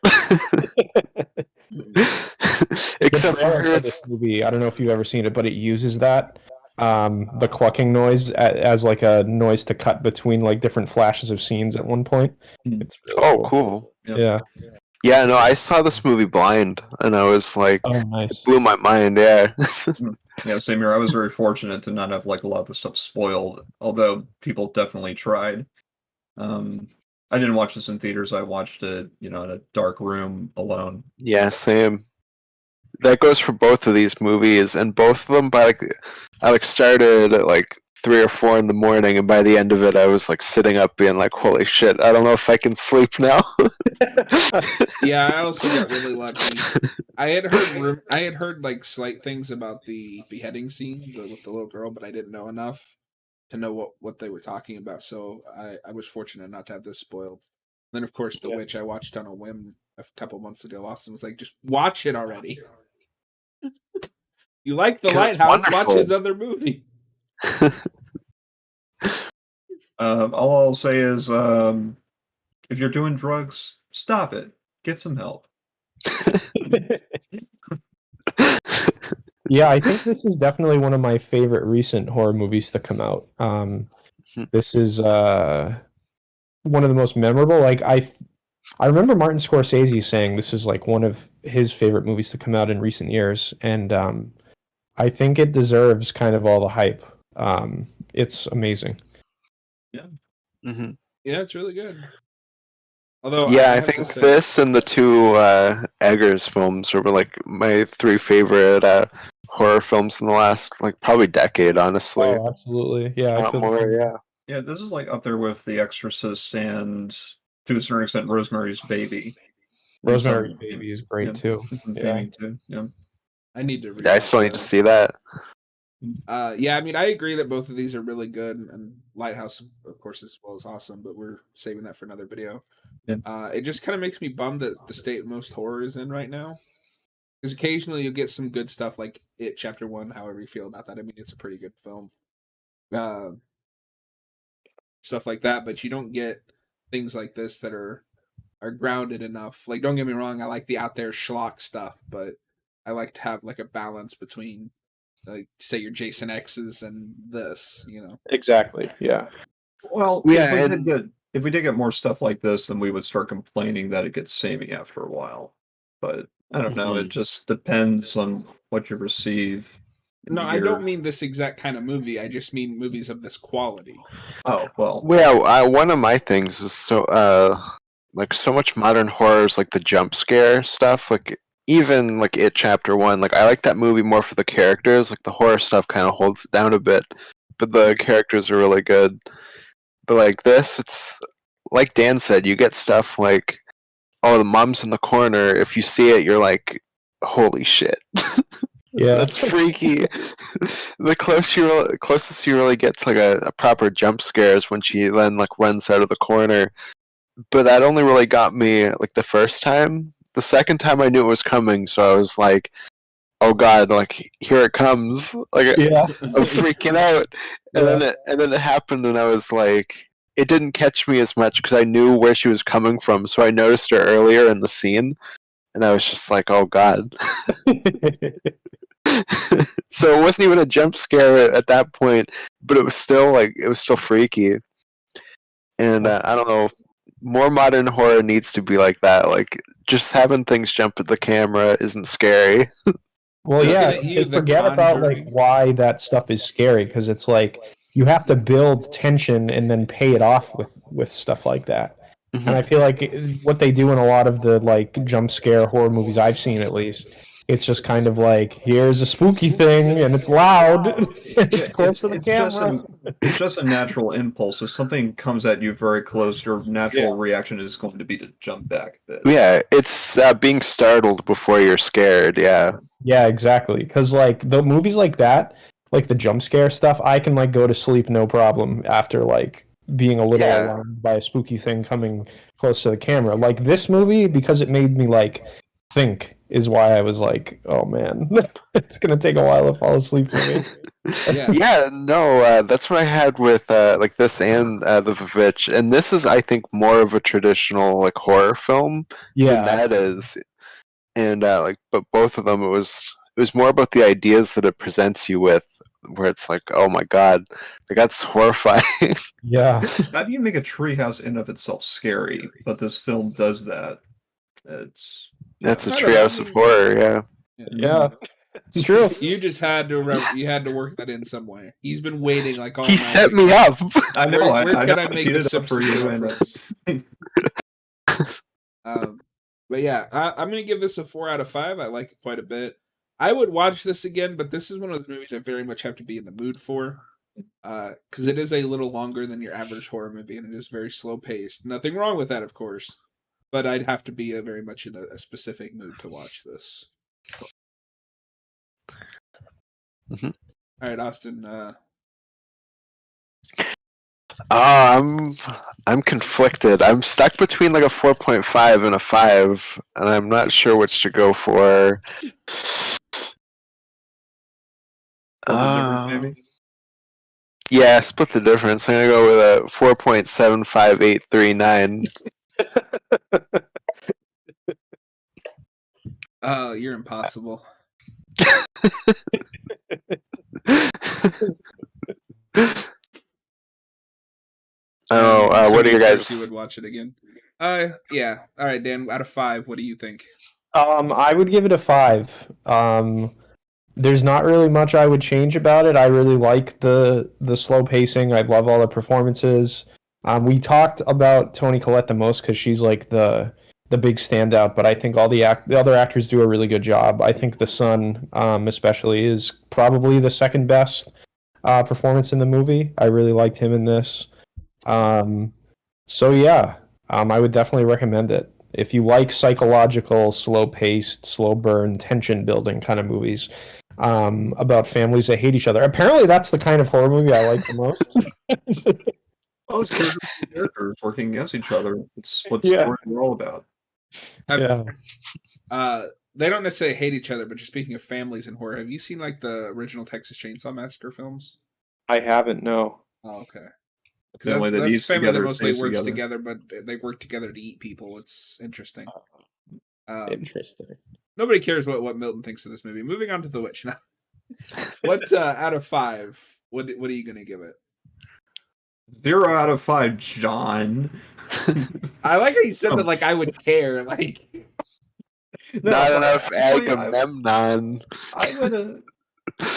Except for this movie, I don't know if you've ever seen it, but it uses that the clucking noise as like a noise to cut between like different flashes of scenes at one point. It's really cool. Yeah. Yeah, no, I saw this movie blind, and I was like, nice. It blew my mind. Yeah. Yeah, same here. I was very fortunate to not have like a lot of the stuff spoiled, although people definitely tried. I didn't watch this in theaters. I watched it, in a dark room alone. Yeah, same. That goes for both of these movies, and both of them I started at like 3 or 4 in the morning, and by the end of it, I was like sitting up, being like, "Holy shit! I don't know if I can sleep now." Yeah, I also got really lucky. I had heard like slight things about the beheading scene with the little girl, but I didn't know enough to know what they were talking about. So I was fortunate not to have this spoiled. And then, of course, The Witch I watched on a whim a couple months ago. Austin was like, "Just watch it already." You like The Lighthouse? Watch his other movie. All I'll say is, if you're doing drugs, stop it. Get some help. Yeah, I think this is definitely one of my favorite recent horror movies to come out. This is one of the most memorable. Like I remember Martin Scorsese saying this is like one of his favorite movies to come out in recent years, and I think it deserves kind of all the hype. It's amazing. Yeah. Mm-hmm. Yeah, it's really good. Although Yeah, I think this and the two Eggers films are like my three favorite horror films in the last like probably decade, honestly. Oh, absolutely. Yeah, I Not feel more, yeah. Yeah, this is like up there with The Exorcist and to a certain extent Rosemary's Baby. Rosemary's Baby is great too. Yeah. Too. Yeah. I need to. I still need to see that. Yeah, I mean, I agree that both of these are really good, and Lighthouse, of course, as well is awesome. But we're saving that for another video. Yeah. It just kind of makes me bummed that the state most horror is in right now, because occasionally you'll get some good stuff like It Chapter 1. However you feel about that, I mean, it's a pretty good film. Stuff like that, but you don't get things like this that are grounded enough. Like, don't get me wrong, I like the out there schlock stuff, but I like to have like a balance between, like, say your Jason X's and this, you know. Exactly. Yeah. Well, yeah, if we did get more stuff like this, then we would start complaining that it gets samey after a while. But I don't know. It just depends on what you receive. No, I don't mean this exact kind of movie. I just mean movies of this quality. Oh, well. Yeah, one of my things is so like so much modern horrors, like the jump scare stuff, like even like It Chapter 1, like I like that movie more for the characters. Like the horror stuff kind of holds it down a bit, but the characters are really good. But like this, it's like Dan said, you get stuff like, oh, the mom's in the corner. If you see it, you're like, holy shit. Yeah, that's freaky. The closest you really get to like a proper jump scare is when she then like runs out of the corner. But that only really got me like the first time. The second time I knew it was coming, so I was like, "Oh God!" Like here it comes. Like yeah. I'm freaking out, and then it happened, and I was like, it didn't catch me as much because I knew where she was coming from, so I noticed her earlier in the scene, and I was just like, "Oh God." So it wasn't even a jump scare at that point, but it was still freaky. And I don't know, more modern horror needs to be like that. Like just having things jump at the camera isn't scary. Well, yeah, forget about like why that stuff is scary, because it's like you have to build tension and then pay it off with stuff like that. Mm-hmm. And I feel like what they do in a lot of the like jump scare horror movies I've seen, at least, it's just kind of like, here's a spooky thing and it's loud and it's close to the camera. It's just a natural impulse. If something comes at you very close, your natural reaction is going to be to jump back a bit. Yeah, it's being startled before you're scared. Yeah. Yeah, exactly. Because like the movies like that, like the jump scare stuff, I can like go to sleep no problem after like being a little alarmed by a spooky thing coming close to the camera. Like this movie, because it made me like think, is why I was like, oh man, it's gonna take a while to fall asleep for me. That's what I had with like this and the Witch, and this is, I think, more of a traditional like horror film than that is. And but both of them, it was more about the ideas that it presents you with, where it's like, oh my God, like that's horrifying. Yeah. How do you make a treehouse in of itself scary? But this film does that. That's a treehouse of horror, yeah. It's true. You just had to work that in some way. He's been waiting like all night. He set me up. I know. Where can I make it up for you? But yeah, I'm gonna give this a 4 out of 5. I like it quite a bit. I would watch this again, but this is one of those movies I very much have to be in the mood for, because it is a little longer than your average horror movie, and it is very slow paced. Nothing wrong with that, of course. But I'd have to be very much in a specific mood to watch this. Mm-hmm. All right, Austin. I'm conflicted. I'm stuck between like a 4.5 and a 5, and I'm not sure which to go for. Yeah, split the difference. I'm gonna go with a 4.75839. Oh, you're impossible. What are you guys? You would watch it again. Yeah. All right, Dan. Out of 5, what do you think? I would give it a 5. There's not really much I would change about it. I really like the slow pacing. I love all the performances. We talked about Toni Collette the most because she's like the big standout, but I think all the other actors do a really good job. I think the son, especially, is probably the second best performance in the movie. I really liked him in this. So yeah, I would definitely recommend it. If you like psychological, slow-paced, slow-burn, tension-building kind of movies about families that hate each other. Apparently, that's the kind of horror movie I like the most. Well, it's characters working against each other. It's what stories are all about. They don't necessarily hate each other, but just speaking of families in horror, have you seen like the original Texas Chainsaw Massacre films? I haven't, no. Oh, okay. The family that's family that mostly works together, but they work together to eat people. It's interesting. Interesting. Nobody cares what Milton thinks of this movie. Moving on to The Witch now. What out of 5? What are you gonna give it? 0 out of 5, John. I like how you said that like I would care. Like not enough Agamemnon.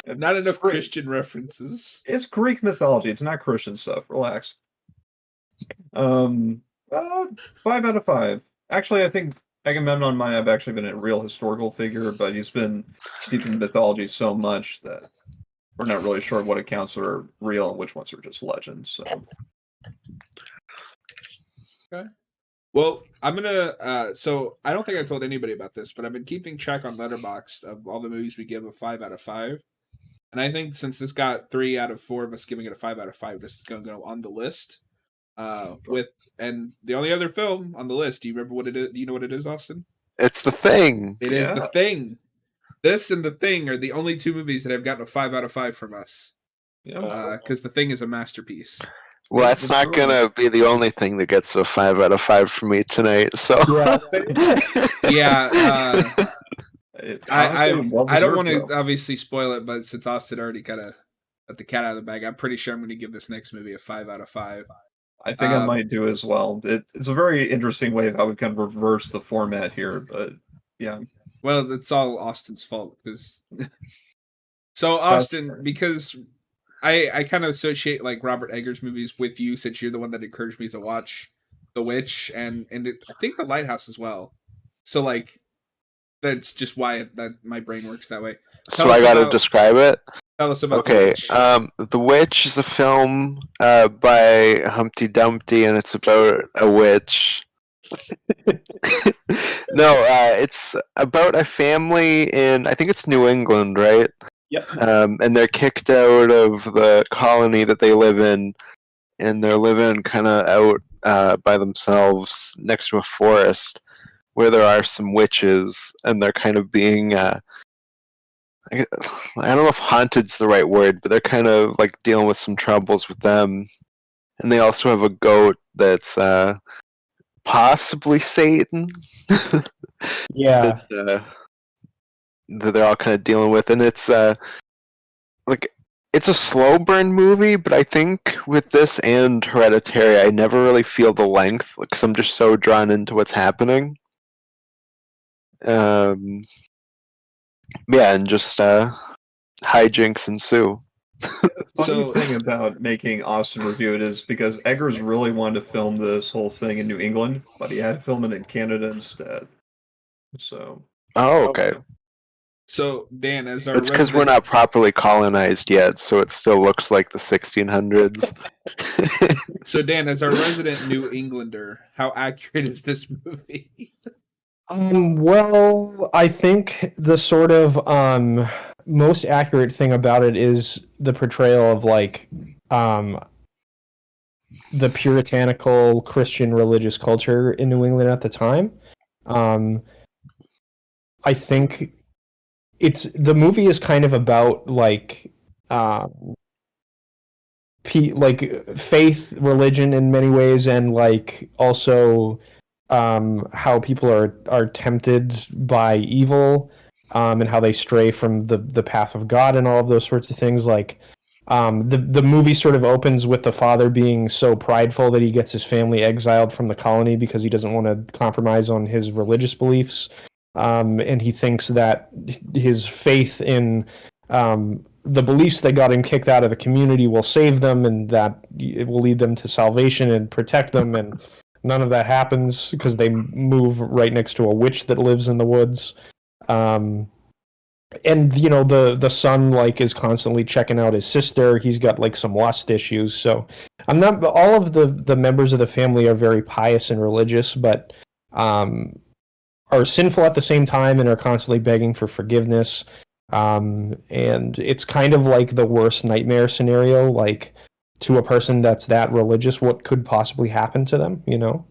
Not enough Christian references. It's Greek mythology. It's not Christian stuff. Relax. 5 out of 5. Actually, I think Agamemnon might have actually been a real historical figure, but he's been steeped in mythology so much that we're not really sure what accounts are real and which ones are just legends. So. Okay. Well, I'm gonna. So I don't think I told anybody about this, but I've been keeping track on Letterboxd of all the movies we give a 5 out of 5, and I think since this got 3 out of 4 of us giving it a 5 out of 5, this is gonna go on the list. And the only other film on the list. Do you remember what it is? Do you know what it is, Austin? It's The Thing. It is The Thing. This and The Thing are the only 2 movies that have gotten a 5 out of 5 from us. Yeah. Because The Thing is a masterpiece. Well, that's not gonna be the only thing that gets a 5 out of 5 for me tonight. So yeah, I don't want to obviously spoil it, but since Austin already kind of let the cat out of the bag, I'm pretty sure I'm going to give this next movie a 5 out of 5. I think I might do as well. It's a very interesting way of how we kind of reverse the format here, but yeah. Well, it's all Austin's fault because. So Austin, because. I kind of associate like Robert Eggers movies with you since you're the one that encouraged me to watch The Witch and I think The Lighthouse as well. So like that's just why that my brain works that way. So I got to describe it. Tell us about The Witch. The Witch is a film by Humpty Dumpty, and it's about a witch. No, it's about a family in I think it's New England, right? Yep. And they're kicked out of the colony that they live in, and they're living kind of out by themselves next to a forest where there are some witches, and they're kind of being, I don't know if haunted's the right word, but they're kind of like dealing with some troubles with them. And they also have a goat that's possibly Satan. Yeah. That they're all kind of dealing with, and it's like it's a slow burn movie, but I think with this and Hereditary, I never really feel the length because I'm just so drawn into what's happening. Yeah, and just hijinks ensue. Funny thing about making Austin review it is because Eggers really wanted to film this whole thing in New England, but he had to film it in Canada instead. So. Oh, okay. So, Dan, as our it's because we're not properly colonized yet, so it still looks like the 1600s. So, Dan, as our resident New Englander, how accurate is this movie? Well, I think the sort of most accurate thing about it is the portrayal of like the puritanical Christian religious culture in New England at the time. I think the movie is kind of about like faith, religion in many ways, and like also how people are tempted by evil. and how they stray from the path of God and all of those sorts of things. Like, the movie sort of opens with the father being so prideful that he gets his family exiled from the colony because he doesn't want to compromise on his religious beliefs, and he thinks that his faith in the beliefs that got him kicked out of the community will save them, and that it will lead them to salvation and protect them. And none of that happens because they move right next to a witch that lives in the woods. And you know, the son like is constantly checking out his sister. He's got like some lust issues. So I'm not all of the members of the family are very pious and religious, but are sinful at the same time and are constantly begging for forgiveness. And it's kind of like the worst nightmare scenario, like to a person that's that religious, what could possibly happen to them, you know?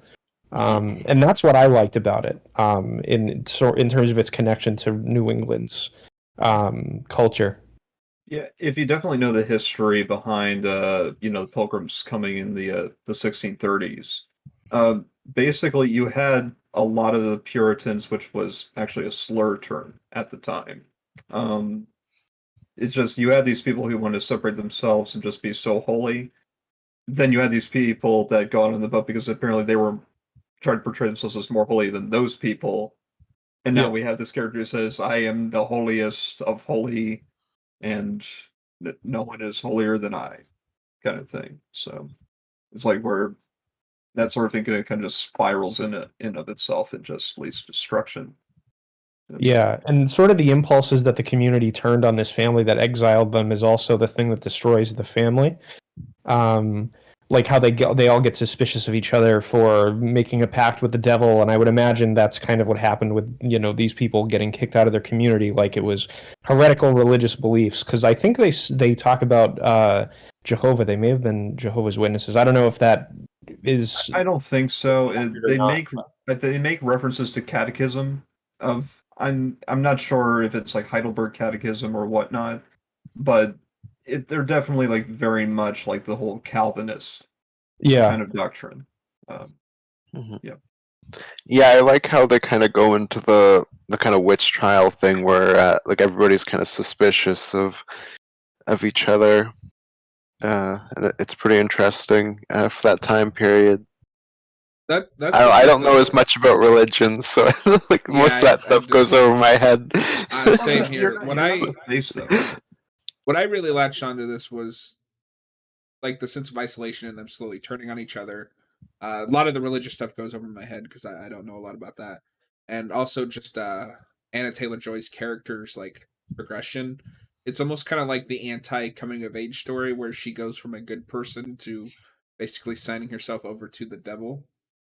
And that's what I liked about it, in terms of its connection to New England's culture. Yeah, if you definitely know the history behind the Pilgrims coming in the 1630s, basically you had a lot of the Puritans, which was actually a slur term at the time. It's just you had these people who wanted to separate themselves and just be so holy. Then you had these people that got on the boat because apparently they were trying to portray themselves as more holy than those people. And now we have this character who says, I am the holiest of holy, and no one is holier than I, kind of thing. So it's like where that sort of thing kind of just spirals in of itself and just leads to destruction. Yeah, and sort of the impulses that the community turned on this family that exiled them is also the thing that destroys the family. Like how they all get suspicious of each other for making a pact with the devil, and I would imagine that's kind of what happened with, you know, these people getting kicked out of their community, like it was heretical religious beliefs. Because I think they talk about Jehovah. They may have been Jehovah's Witnesses. I don't know if that is. I don't think so. They make references to catechism of. I'm not sure if it's like Heidelberg Catechism or whatnot, but they're definitely like very much like the whole Calvinist kind of doctrine. Yeah, I like how they kind of go into the kind of witch trial thing where like everybody's kind of suspicious of each other. And it's pretty interesting for that time period. I don't know as much about religion, so like most of that stuff goes over my head. Same here. What I really latched onto this was like the sense of isolation and them slowly turning on each other. A lot of the religious stuff goes over my head because I don't know a lot about that, and also just Anna Taylor-Joy's character's like progression. It's almost kind of like the anti-coming of age story where she goes from a good person to basically signing herself over to the devil.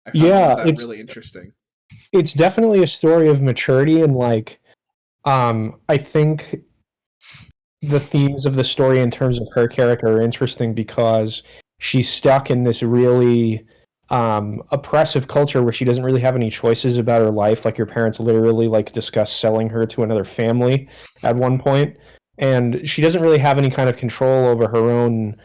I found that really interesting. It's definitely a story of maturity, and like, I think the themes of the story in terms of her character are interesting because she's stuck in this really oppressive culture where she doesn't really have any choices about her life. Like, her parents literally like discuss selling her to another family at one point, and she doesn't really have any kind of control over her own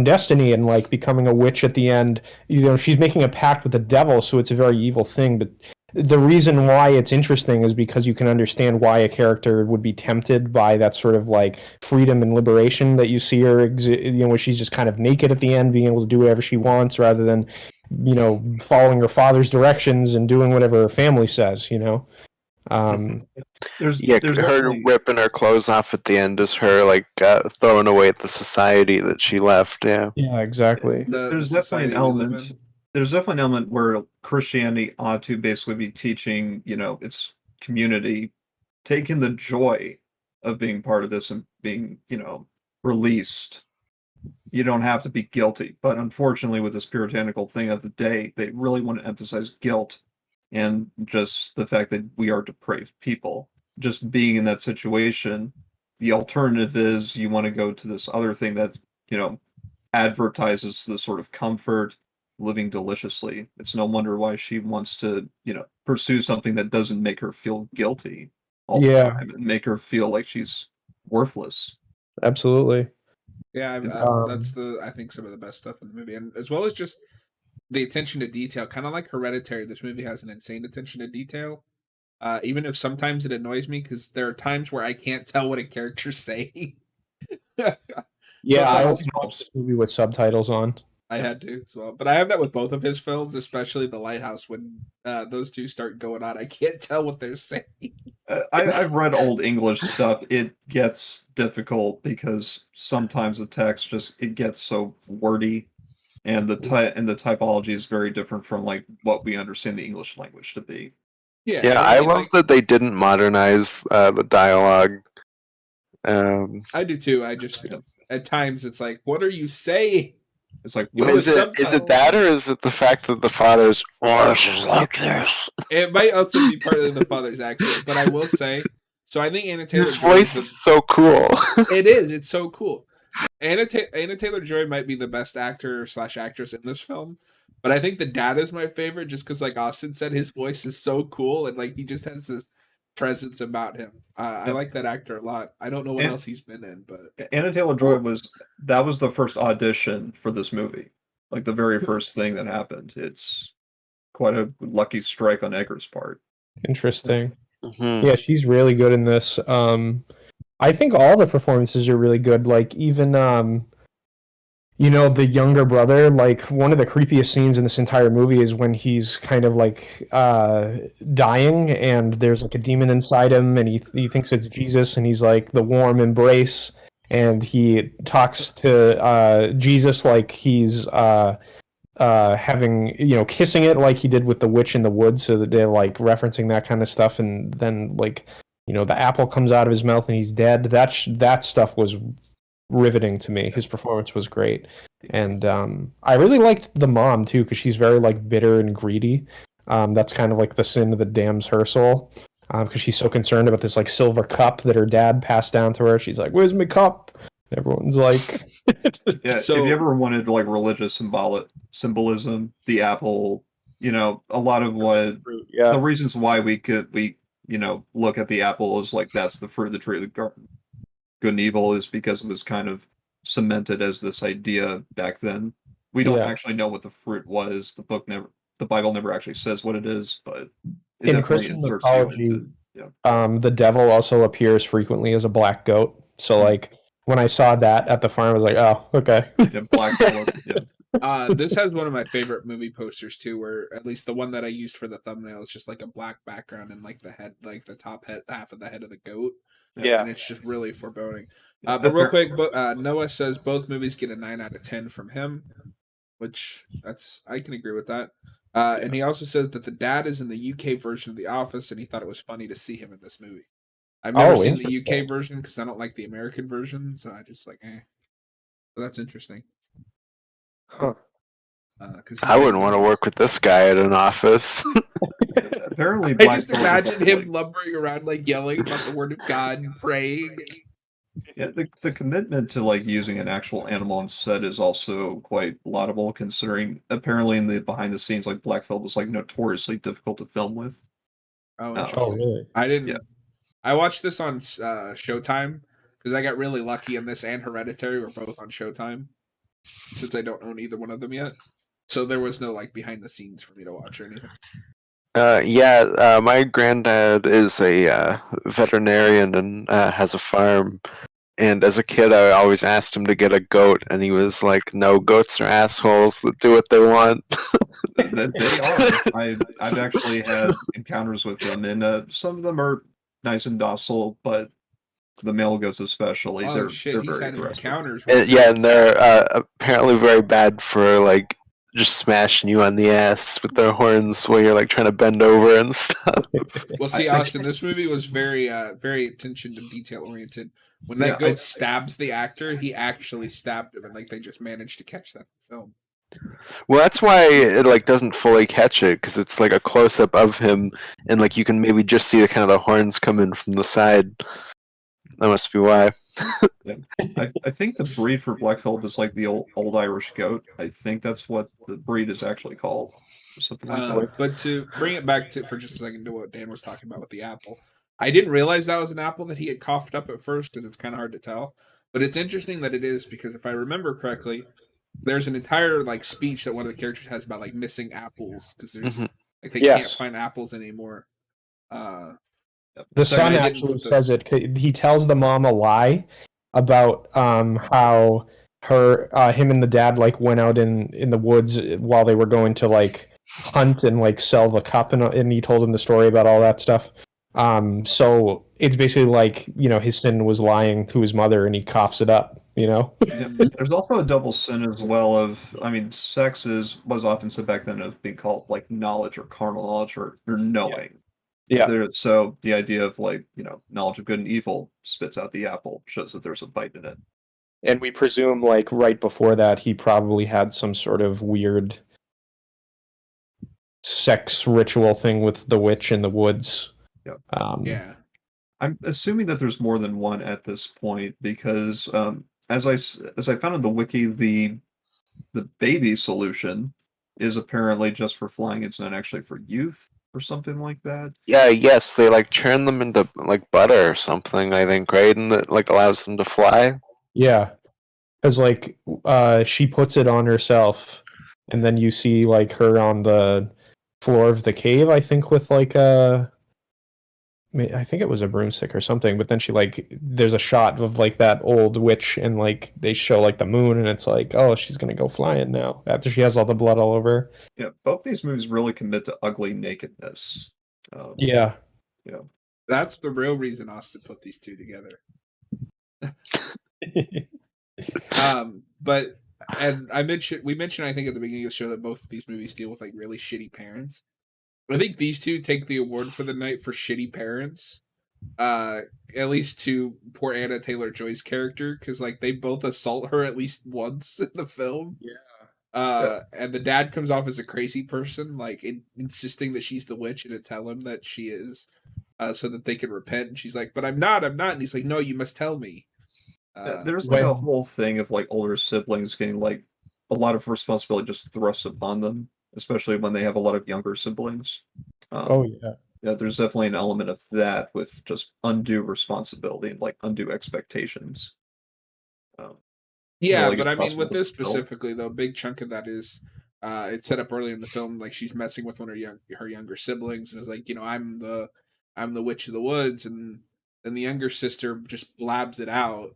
destiny, and like becoming a witch at the end, you know, she's making a pact with the devil, so it's a very evil thing. But the reason why it's interesting is because you can understand why a character would be tempted by that sort of like freedom and liberation that you see her, you know, where she's just kind of naked at the end, being able to do whatever she wants rather than, you know, following her father's directions and doing whatever her family says, you know. There's her ripping her clothes off at the end is her like throwing away the society that she left. Yeah, exactly. There's definitely an element. There's definitely an element where Christianity ought to basically be teaching, you know, its community, taking the joy of being part of this and being, you know, released. You don't have to be guilty, but unfortunately, with this puritanical thing of the day, they really want to emphasize guilt. And just the fact that we are depraved people. Just being in that situation, the alternative is you want to go to this other thing that, you know, advertises the sort of comfort, living deliciously. It's no wonder why she wants to, you know, pursue something that doesn't make her feel guilty all the time and make her feel like she's worthless. Absolutely. Yeah, that's I think some of the best stuff in the movie, and as well as just the attention to detail, kind of like Hereditary. This movie has an insane attention to detail. even if sometimes it annoys me because there are times where I can't tell what a character's saying. Yeah, I Sometimes always watch this movie with subtitles on. I had to as well, but I have that with both of his films, especially The Lighthouse. When those two start going on, I can't tell what they're saying. I've read old English stuff. It gets difficult because sometimes the text it gets so wordy, and the typology is very different from like what we understand the English language to be. Yeah, I love that they didn't modernize the dialogue. I do too. I just at times it's like, what are you saying? It's like, is it that, or is it the fact that the father's voice is like this? It might also be partly the father's accent, but I will say, so I think Anna Taylor-Joy. His voice is so cool. It is. It's so cool. Anna Taylor-Joy might be the best actor / actress in this film, but I think the dad is my favorite just because, like Austin said, his voice is so cool and like he just has this presence about him. I like that actor a lot. I don't know what else he's been in, but Anna Taylor-Joy was the first audition for this movie, like the very first thing that happened. It's quite a lucky strike on Edgar's part. Interesting. Mm-hmm. Yeah, she's really good in this. I think all the performances are really good. Like even the younger brother, like one of the creepiest scenes in this entire movie is when he's kind of like dying and there's like a demon inside him and he thinks it's Jesus and he's like the warm embrace and he talks to Jesus like he's having, kissing it like he did with the witch in the woods, so that they're like referencing that kind of stuff, and then like, the apple comes out of his mouth and he's dead. That stuff was riveting to me. His performance was great, and I really liked the mom too because she's very like bitter and greedy. That's kind of like the sin that damns her soul, because she's so concerned about this like silver cup that her dad passed down to her. She's like, "Where's my cup?" Everyone's like, yeah. So, if you ever wanted like religious symbolism, the apple, a lot of what the reasons why we look at the apple as like that's the fruit of the tree of the garden, good and evil, is because it was kind of cemented as this idea back then. We don't actually know what the fruit was. The Bible never actually says what it is, but in Christian mythology, the devil also appears frequently as a black goat. So like when I saw that at the farm, I was like, oh, okay. Black goat, this has one of my favorite movie posters too, where at least the one that I used for the thumbnail is just like a black background and like the head, like the top half of the head of the goat. Yeah, and it's just really foreboding. But real quick, Noah says both movies get a 9 out of 10 from him, which I can agree with that. And he also says that the dad is in the UK version of The Office, and he thought it was funny to see him in this movie. I've never seen the UK version because I don't like the American version, so I just like, So that's interesting. Huh. I wouldn't want to work with this guy at an office. Apparently, I just imagine him lumbering around, like yelling about the word of God and praying. Yeah, the commitment to like using an actual animal on set is also quite laudable, considering apparently in the behind the scenes, like black felt was like notoriously difficult to film with. Oh, interesting. Really? I didn't. Yeah. I watched this on Showtime because I got really lucky, and this and Heredtary were both on Showtime, since I don't own either one of them yet. So there was no like behind the scenes for me to watch or anything. My granddad is a veterinarian and has a farm. And as a kid, I always asked him to get a goat, and he was like, "No, goats are assholes that do what they want." They are. I've actually had encounters with them, and some of them are nice and docile, but the male goats especially, they're very aggressive. Encounters. And they're apparently very bad for like just smashing you on the ass with their horns while you're like trying to bend over and stuff. Well, see, Austin, this movie was very, very attention to detail oriented. When that goat stabs the actor, he actually stabbed him, and like they just managed to catch that film. Well, that's why it like doesn't fully catch it, because it's like a close up of him, and like you can maybe just see the kind of the horns come in from the side. That must be why. I think the breed for black Phillip is like the old Irish goat. I think that's what the breed is actually called, or something like that. But to bring it back for just a second to what Dan was talking about with the apple, I didn't realize that was an apple that he had coughed up at first because it's kind of hard to tell. But it's interesting that it is, because if I remember correctly, there's an entire like speech that one of the characters has about like missing apples because there's like they can't find apples anymore. The Sorry, son I didn't actually put the- says it. He tells the mom a lie about how him and the dad like went out in the woods while they were going to like hunt and like sell the cup, and he told him the story about all that stuff. So it's basically like, his sin was lying to his mother, and he coughs it up. Yeah. There's also a double sin as well of, I mean, sex was often said back then of being called like knowledge or carnal knowledge or knowing. Yeah. So the idea of like, knowledge of good and evil spits out the apple, shows that there's a bite in it. And we presume like right before that he probably had some sort of weird sex ritual thing with the witch in the woods. Yep. Yeah. I'm assuming that there's more than one at this point because as I found in the wiki, the baby solution is apparently just for flying. It's not actually for youth or something like that. Yes, they like churn them into like butter or something, I think, right? And that like allows them to fly. Yeah. Because like she puts it on herself, and then you see like her on the floor of the cave, I think, with like I think it was a broomstick or something, but then she like there's a shot of like that old witch, and like they show like the moon, and it's like, oh, she's gonna go flying now after she has all the blood all over her. Yeah, both these movies really commit to ugly nakedness. Yeah. That's the real reason Austin put these two together. But we mentioned I think at the beginning of the show that both of these movies deal with like really shitty parents. I think these two take the award for the night for shitty parents. At least to poor Anna Taylor-Joy's character, because like they both assault her at least once in the film. Yeah. And the dad comes off as a crazy person, like insisting that she's the witch and to tell him that she is, so that they can repent. And she's like, "But I'm not." And he's like, "No, you must tell me." There's like a whole thing of like older siblings getting like a lot of responsibility just thrust upon them, especially when they have a lot of younger siblings. Yeah, there's definitely an element of that with just undue responsibility and like undue expectations. Yeah, really but I gets mean, with this possible. specifically, though, a big chunk of that is it's set up early in the film, like she's messing with one of her younger siblings, and it's like, I'm the witch of the woods, and then the younger sister just blabs it out.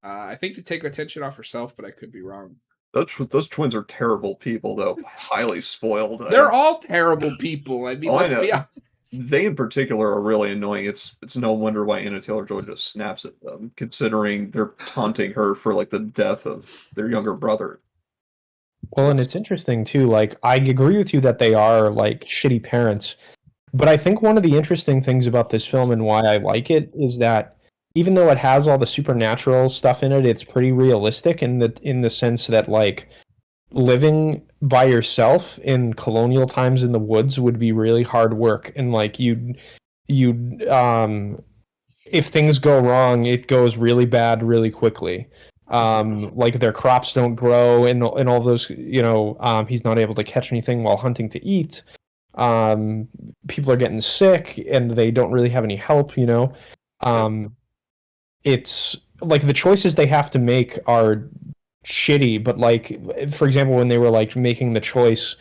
I think to take attention off herself, but I could be wrong. Those twins are terrible people, though. Highly spoiled. They're all terrible people. I mean, let's be honest. They in particular are really annoying. It's no wonder why Anna Taylor-Joy just snaps at them, considering they're taunting her for like the death of their younger brother. Well, and it's interesting too. Like, I agree with you that they are like shitty parents, but I think one of the interesting things about this film and why I like it is that even though it has all the supernatural stuff in it, it's pretty realistic in the sense that like living by yourself in colonial times in the woods would be really hard work, and like you'd if things go wrong, it goes really bad really quickly. Like their crops don't grow, and all those, he's not able to catch anything while hunting to eat. People are getting sick, and they don't really have any help. It's like the choices they have to make are shitty, but like, for example, when they were like making the choice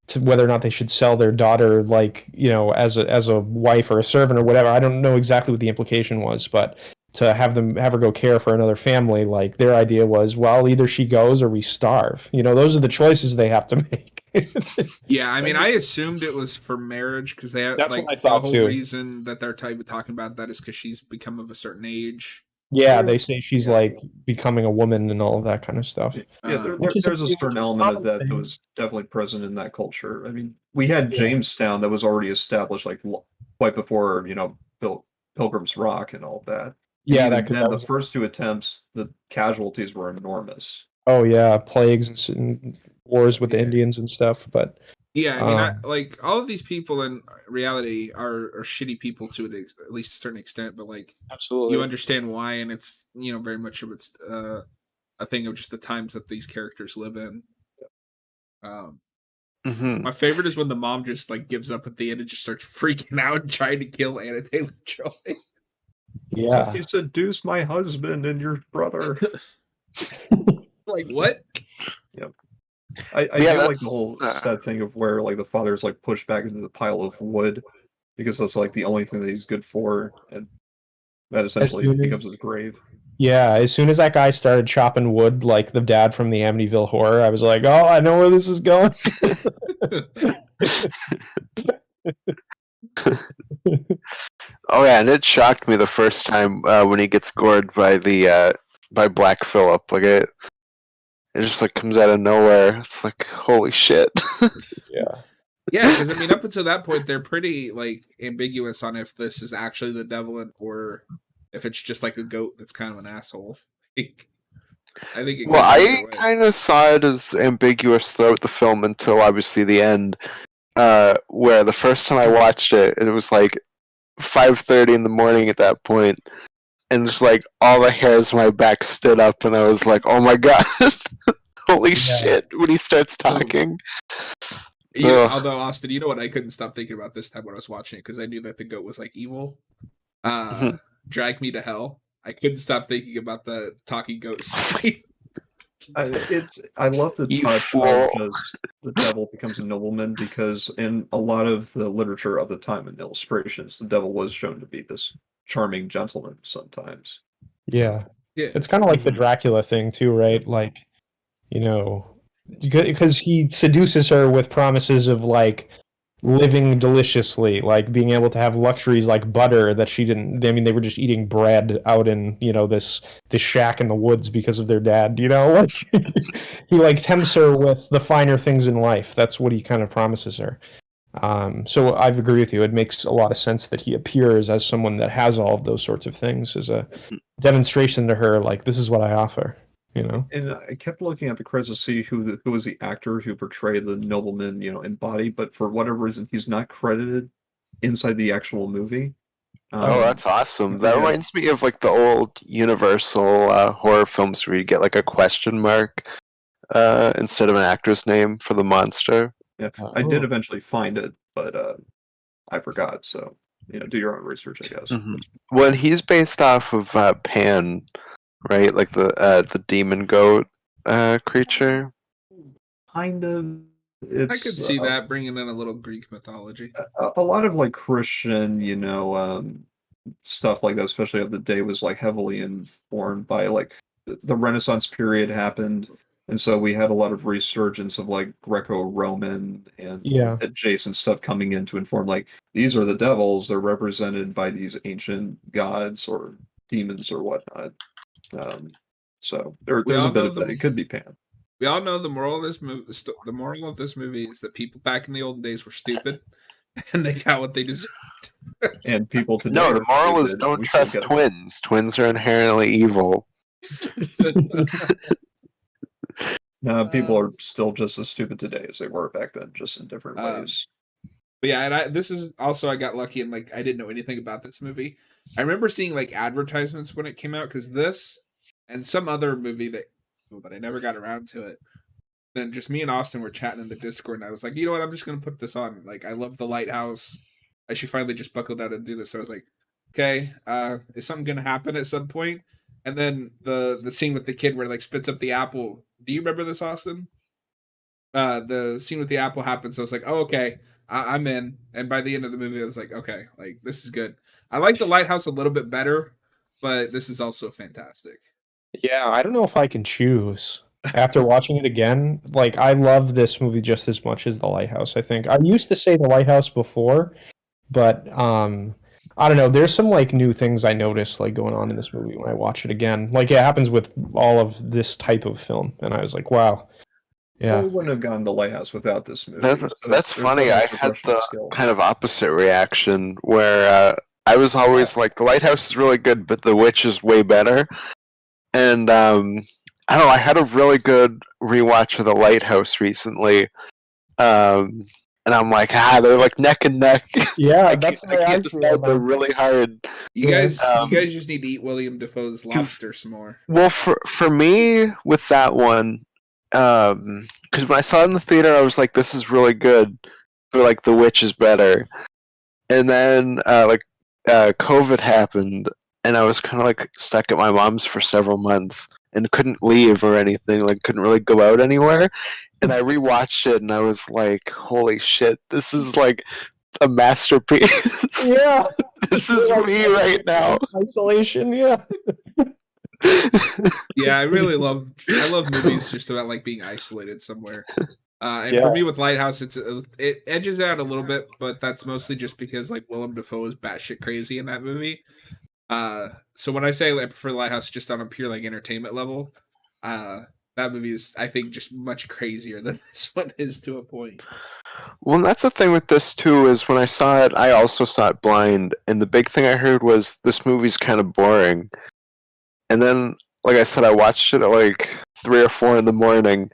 to whether or not they should sell their daughter, like, as a wife or a servant or whatever, I don't know exactly what the implication was, but to have her go care for another family, like their idea was, well, either she goes or we starve. Those are the choices they have to make. Yeah, I mean, I assumed it was for marriage because they have That's like what I thought, the whole too. reason that they're talking about that is because she's become of a certain age. Yeah, they say she's like becoming a woman and all of that kind of stuff. Yeah, there's a certain element of that was definitely present in that culture. I mean, we had Jamestown that was already established like right before, Pilgrim's Rock and all that. Yeah, and then the first two attempts, the casualties were enormous. Oh yeah, plagues and wars with the Indians and stuff. But yeah, I mean, like all of these people in reality are shitty people to at least a certain extent. But like, absolutely, you understand why, and it's very much of it's a thing of just the times that these characters live in. My favorite is when the mom just like gives up at the end and just starts freaking out and trying to kill Anna Taylor-Joy. Yeah, so you seduced my husband and your brother. Like what? Yep. I feel like the whole sad thing of where like the father's like pushed back into the pile of wood because that's like the only thing that he's good for, and that essentially becomes his grave. Yeah, as soon as that guy started chopping wood like the dad from the Amityville Horror, I was like, oh, I know where this is going. Oh yeah, and it shocked me the first time when he gets gored by the by Black Phillip. Like it just like comes out of nowhere. It's like holy shit. Yeah. Yeah, because I mean, up until that point, they're pretty like ambiguous on if this is actually the devil or if it's just like a goat that's kind of an asshole. I think. Well, I kind of saw it as ambiguous throughout the film until obviously the end, where the first time I watched it, it was like 5:30 in the morning at that point, and just like all the hairs on my back stood up, and I was like, "Oh my god, holy shit!" When he starts talking. Although Austin, you know what I couldn't stop thinking about this time when I was watching it because I knew that the goat was like evil. Drag Me to Hell. I couldn't stop thinking about the talking goat scene. I love the touch of just the devil becomes a nobleman, because in a lot of the literature of the time and illustrations, the devil was shown to be this charming gentleman sometimes. Yeah. It's kind of like the Dracula thing too, right? Like, because he seduces her with promises of like living deliciously, like being able to have luxuries like butter that she didn't. I mean, they were just eating bread out in this shack in the woods because of their dad. Like he like tempts her with the finer things in life. That's what he kind of promises her. So I agree with you. It makes a lot of sense that he appears as someone that has all of those sorts of things as a demonstration to her, like this is what I offer. And I kept looking at the credits to see who was the actor who portrayed the nobleman, in body, but for whatever reason, he's not credited inside the actual movie. Oh, that's awesome. That reminds me of like the old Universal horror films where you get like a question mark instead of an actor's name for the monster. Yeah, I did eventually find it, but I forgot. So, do your own research, I guess. Mm-hmm. Well, he's based off of Pan, right? Like the demon goat creature. Kind of. I could see that bringing in a little Greek mythology. A lot of like Christian, stuff like that, especially of the day, was like heavily informed by like the Renaissance period happened, and so we had a lot of resurgence of like Greco-Roman and adjacent stuff coming in to inform like these are the devils. They're represented by these ancient gods or demons or whatnot. So there's a bit of that. It could be Pan. We all know the moral of this movie. The moral of this movie is that people back in the old days were stupid, and they got what they deserved. And people today. No, the moral is don't trust twins. Twins are inherently evil. No, people are still just as stupid today as they were back then, just in different ways. But yeah, and this is also I got lucky and like I didn't know anything about this movie. I remember seeing like advertisements when it came out because this and some other movie but I never got around to it. Then just me and Austin were chatting in the Discord, and I was like, you know what, I'm just gonna put this on. Like, I love The Lighthouse. I should finally just buckle down and do this. So I was like, okay, is something gonna happen at some point? And then the scene with the kid where it, like spits up the apple. Do you remember this, Austin? The scene with the apple happens. So I was like, oh, okay, I'm in. And by the end of the movie, I was like, okay, like this is good. I like The Lighthouse a little bit better, but this is also fantastic. Yeah, I don't know if I can choose. After watching it again, like I love this movie just as much as The Lighthouse, I think. I used to say The Lighthouse before, but I don't know, there's some like new things I noticed like going on in this movie when I watch it again. Like it happens with all of this type of film, and I was like, wow. Yeah. We wouldn't have gone The Lighthouse without this movie. That's funny. I had the kind of opposite reaction where I was always like, The Lighthouse is really good, but The Witch is way better. And I don't know, I had a really good rewatch of The Lighthouse recently. And I'm like, they're like neck and neck. Yeah, I can't decide. They're really hard. You guys just need to eat William Dafoe's Lobster some more. Well, for me, with that one, because when I saw it in the theater, I was like, this is really good, but like The Witch is better. And then COVID happened, and I was kind of like stuck at my mom's for several months and couldn't leave or anything, like couldn't really go out anywhere. And I rewatched it and I was like, holy shit, this is like a masterpiece. Yeah, This is me right now. Isolation. Yeah. Yeah, I love movies just about like being isolated somewhere. And Yeah. for me with Lighthouse, it edges out a little bit, but that's mostly just because like Willem Dafoe is batshit crazy in that movie. So when I say I prefer Lighthouse just on a pure like entertainment level, that movie is, I think, just much crazier than this one is to a point. Well, that's the thing with this too, is when I saw it, I also saw it blind, and the big thing I heard was this movie's kind of boring. And then, like I said, I watched it at like 3 or 4 in the morning,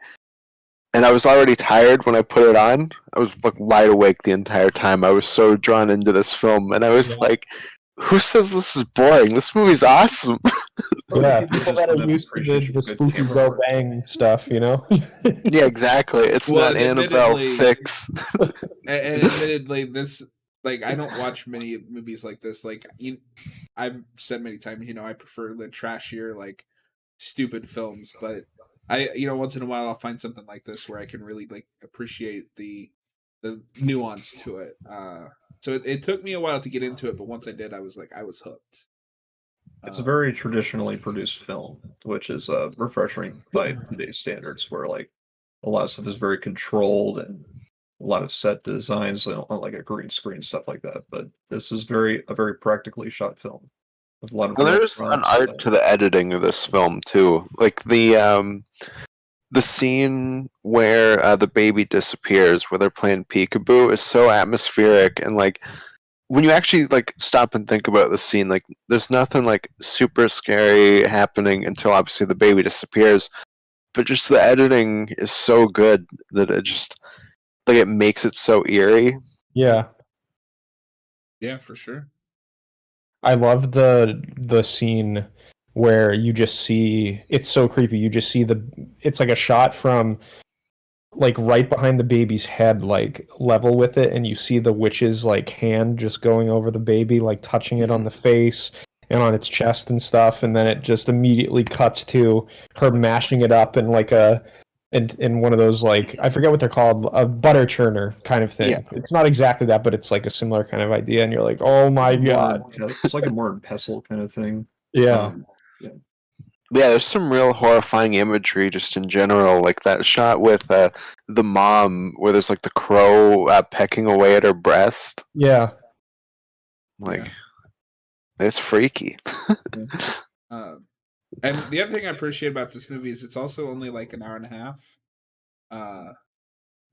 and I was already tired when I put it on. I was like wide awake the entire time. I was so drawn into this film, and I was like, "Who says this is boring? This movie's awesome." Yeah, people that are used to the spooky go bang stuff, you know. Yeah, exactly. It's not Annabelle 6. And admittedly, this, like, I don't watch many movies like this. Like, I've said many times, I prefer the trashier, like, stupid films. But once in a while, I'll find something like this where I can really like appreciate the nuance to it. So it took me a while to get into it, but once I did, I was hooked. It's a very traditionally produced film, which is refreshing by today's standards, where like a lot of stuff is very controlled and a lot of set designs, like a green screen, stuff like that. But this is a very practically shot film with a lot of. Well, there's an art to the editing of this film too, like the scene where the baby disappears, where they're playing peekaboo, is so atmospheric, and like when you actually like stop and think about the scene, like there's nothing like super scary happening until obviously the baby disappears, but just the editing is so good that it just like it makes it so eerie. Yeah, for sure. I love the scene where you just see, it's so creepy. You just see it's like a shot from like right behind the baby's head, like level with it, and you see the witch's like hand just going over the baby, like touching it on the face and on its chest and stuff, and then it just immediately cuts to her mashing it up in like in one of those, like, I forget what they're called, a butter churner kind of thing. Yeah. It's not exactly that, but it's like a similar kind of idea, and you're like, oh my god. It's like a modern pestle kind of thing. Yeah. Yeah, there's some real horrifying imagery just in general, like that shot with the mom where there's like the crow pecking away at her breast. Yeah. Like, it's freaky. And the other thing I appreciate about this movie is it's also only like an hour and a half.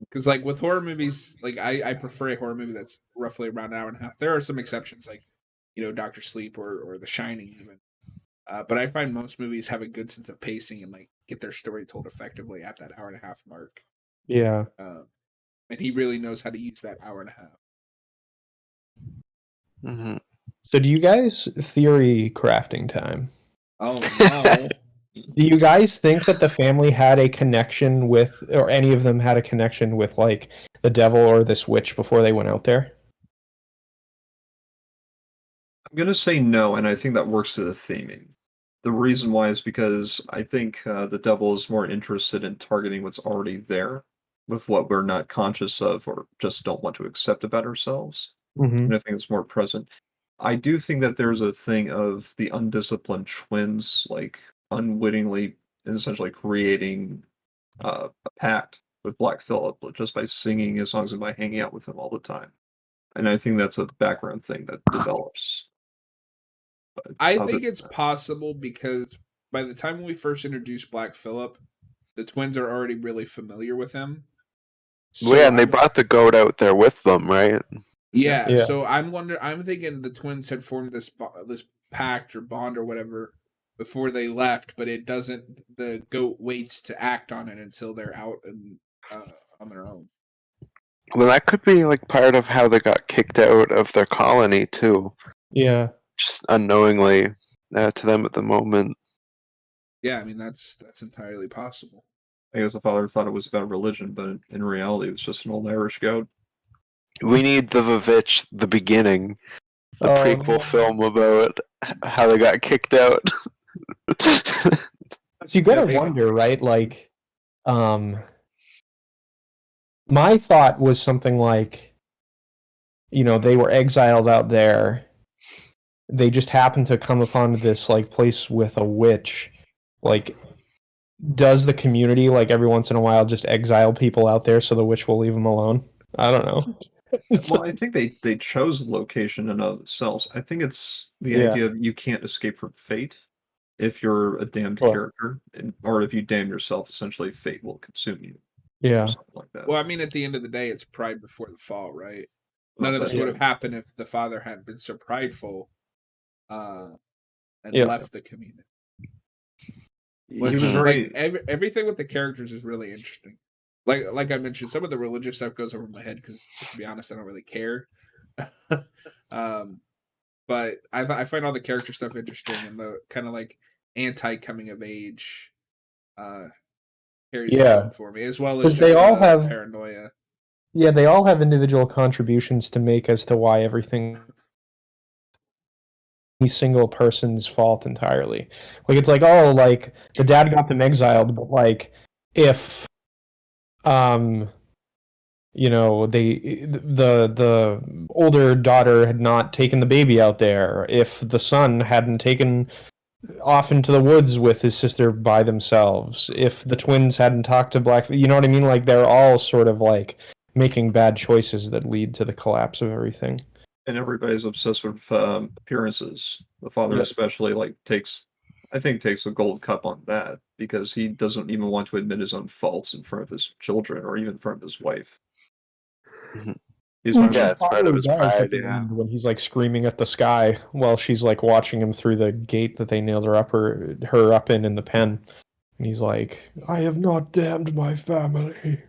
Because like with horror movies, like I prefer a horror movie that's roughly around an hour and a half. There are some exceptions, like Dr. Sleep or The Shining even. But I find most movies have a good sense of pacing and like get their story told effectively at that hour and a half mark. Yeah. And he really knows how to use that hour and a half. Mm-hmm. So do you guys theory crafting time? Oh no. Do you guys think that the family had a connection with, or any of them had a connection with like the devil or this witch before they went out there? I'm going to say no, and I think that works to the theming. The reason why is because I think the devil is more interested in targeting what's already there with what we're not conscious of or just don't want to accept about ourselves. Mm-hmm. And I think it's more present. I do think that there's a thing of the undisciplined twins, like unwittingly and essentially creating a pact with Black Phillip just by singing his songs and by hanging out with him all the time. And I think that's a background thing that develops. I think it's possible because by the time we first introduced Black Phillip, the twins are already really familiar with him. So well, yeah, and they brought the goat out there with them, right? Yeah. So I'm thinking the twins had formed this pact or bond or whatever before they left, but it doesn't. The goat waits to act on it until they're out and on their own. Well, that could be like part of how they got kicked out of their colony too. Yeah. Just unknowingly to them at the moment. Yeah, I mean that's entirely possible. I guess the father thought it was about religion, but in reality, it was just an old Irish goat. We need the Vivitch, the beginning, the prequel film about how they got kicked out. So you gotta wonder, right? Like, my thought was something like, they were exiled out there. They just happened to come upon this like place with a witch. Like, does the community like every once in a while just exile people out there so the witch will leave them alone? I don't know. Well, I think they chose the location in of themselves. I think it's the Yeah. idea of you can't escape from fate if you're a damned Well- character, or if you damn yourself, essentially fate will consume you. Yeah. Or something like that. Well, I mean, at the end of the day, it's pride before the fall, right? None of this Yeah. would have happened if the father hadn't been so prideful and Yeah. left the community. He Which, was very everything with the characters is really interesting. Like I mentioned, some of the religious stuff goes over my head because, just to be honest, I don't really care. But I find all the character stuff interesting, and the kind of like anti coming of age carries the Yeah. film for me, as well as 'Cause just they all the have- paranoia. Yeah, they all have individual contributions to make as to why everything any single person's fault entirely. Like, it's like, oh, like the dad got them exiled, but like if the older daughter had not taken the baby out there, if the son hadn't taken off into the woods with his sister by themselves, if the twins hadn't talked to Black, you know what I mean? Like, they're all sort of like making bad choices that lead to the collapse of everything. and everybody's obsessed with appearances. The father Yeah. especially takes a gold cup on that because he doesn't even want to admit his own faults in front of his children or even in front of his wife. Mhm. He's trying to- Yeah, it's part of his Probably does pride, at the yeah. end when he's like screaming at the sky while she's like watching him through the gate that they nailed her up in the pen, and he's like, "I have not damned my family."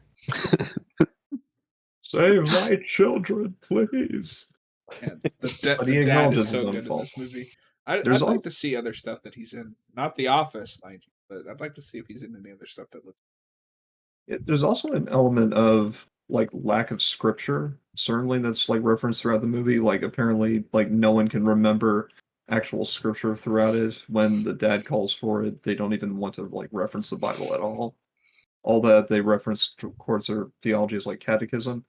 Save my children, please. And the But he dad acknowledges is so his own good in fault. this movie. I'd There's like al- to see other stuff that he's in. Not The Office, mind you, but I'd like to see if he's in any other stuff that looks. There's also an element of like lack of scripture, certainly that's like referenced throughout the movie. Like apparently, like no one can remember actual scripture throughout it. When the dad calls for it, they don't even want to like reference the Bible at all. All that they reference towards their theology is like catechism.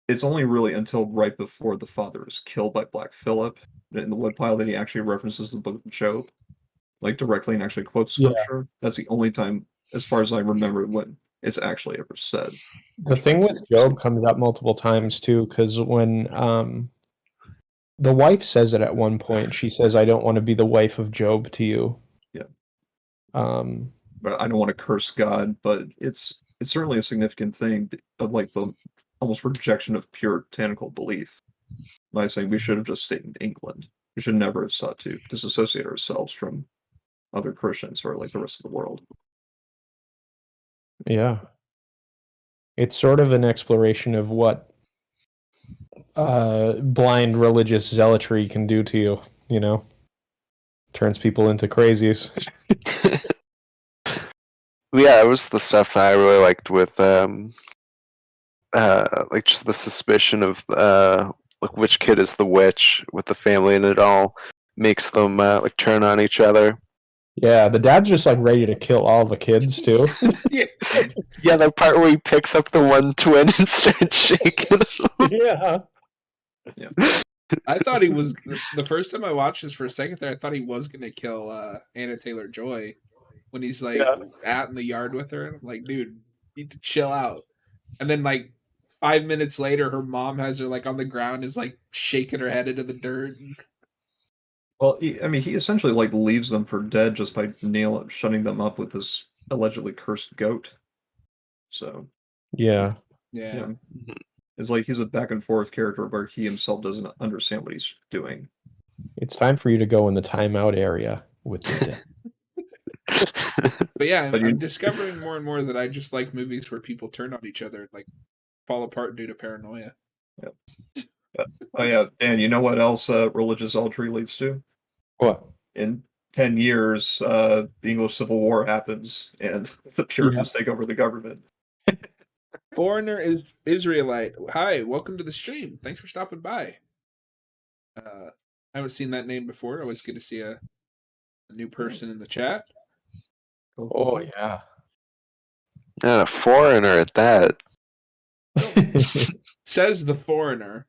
It's only really until right before the father is killed by Black Phillip in the woodpile that he actually references the book of Job, like directly, and actually quotes Yeah. scripture. That's the only time, as far as I remember, when it's actually ever said. The thing with Job comes up multiple times too, because when the wife says it at one point, she says, "I don't want to be the wife of Job to you." Yeah. But I don't want to curse God, but it's certainly a significant thing of like the almost rejection of puritanical belief. By saying we should have just stayed in England. We should never have sought to disassociate ourselves from other Christians or like the rest of the world. yeah, it's sort of an exploration of what blind religious zealotry can do to you. Turns people into crazies. Yeah, it was the stuff I really liked with like just the suspicion of like which kid is the witch with the family, and it all makes them like turn on each other. Yeah, the dad's just like ready to kill all the kids too. Yeah, the part where he picks up the one twin and starts shaking him. Yeah. I thought he was the first time I watched this for a second there. I thought he was gonna kill Anna Taylor-Joy when he's like out in the yard with her, and I'm like, dude, you need to chill out. And then like 5 minutes later, her mom has her like on the ground, is like shaking her head into the dirt. Well, he essentially like leaves them for dead just by shutting them up with this allegedly cursed goat. So Yeah. Yeah. It's like he's a back and forth character where he himself doesn't understand what he's doing. It's time for you to go in the timeout area with the dead. But yeah, But I'm discovering more and more that I just like movies where people turn on each other, like fall apart due to paranoia. Oh yeah, Dan, you know what else religious zealotry leads to? What? In 10 years, the English Civil War happens, and the Puritans take over the government. Foreigner is Israelite. Hi, welcome to the stream. Thanks for stopping by. I haven't seen that name before. Always good to see a new person in the chat. Oh yeah. And a foreigner at that. Says the foreigner.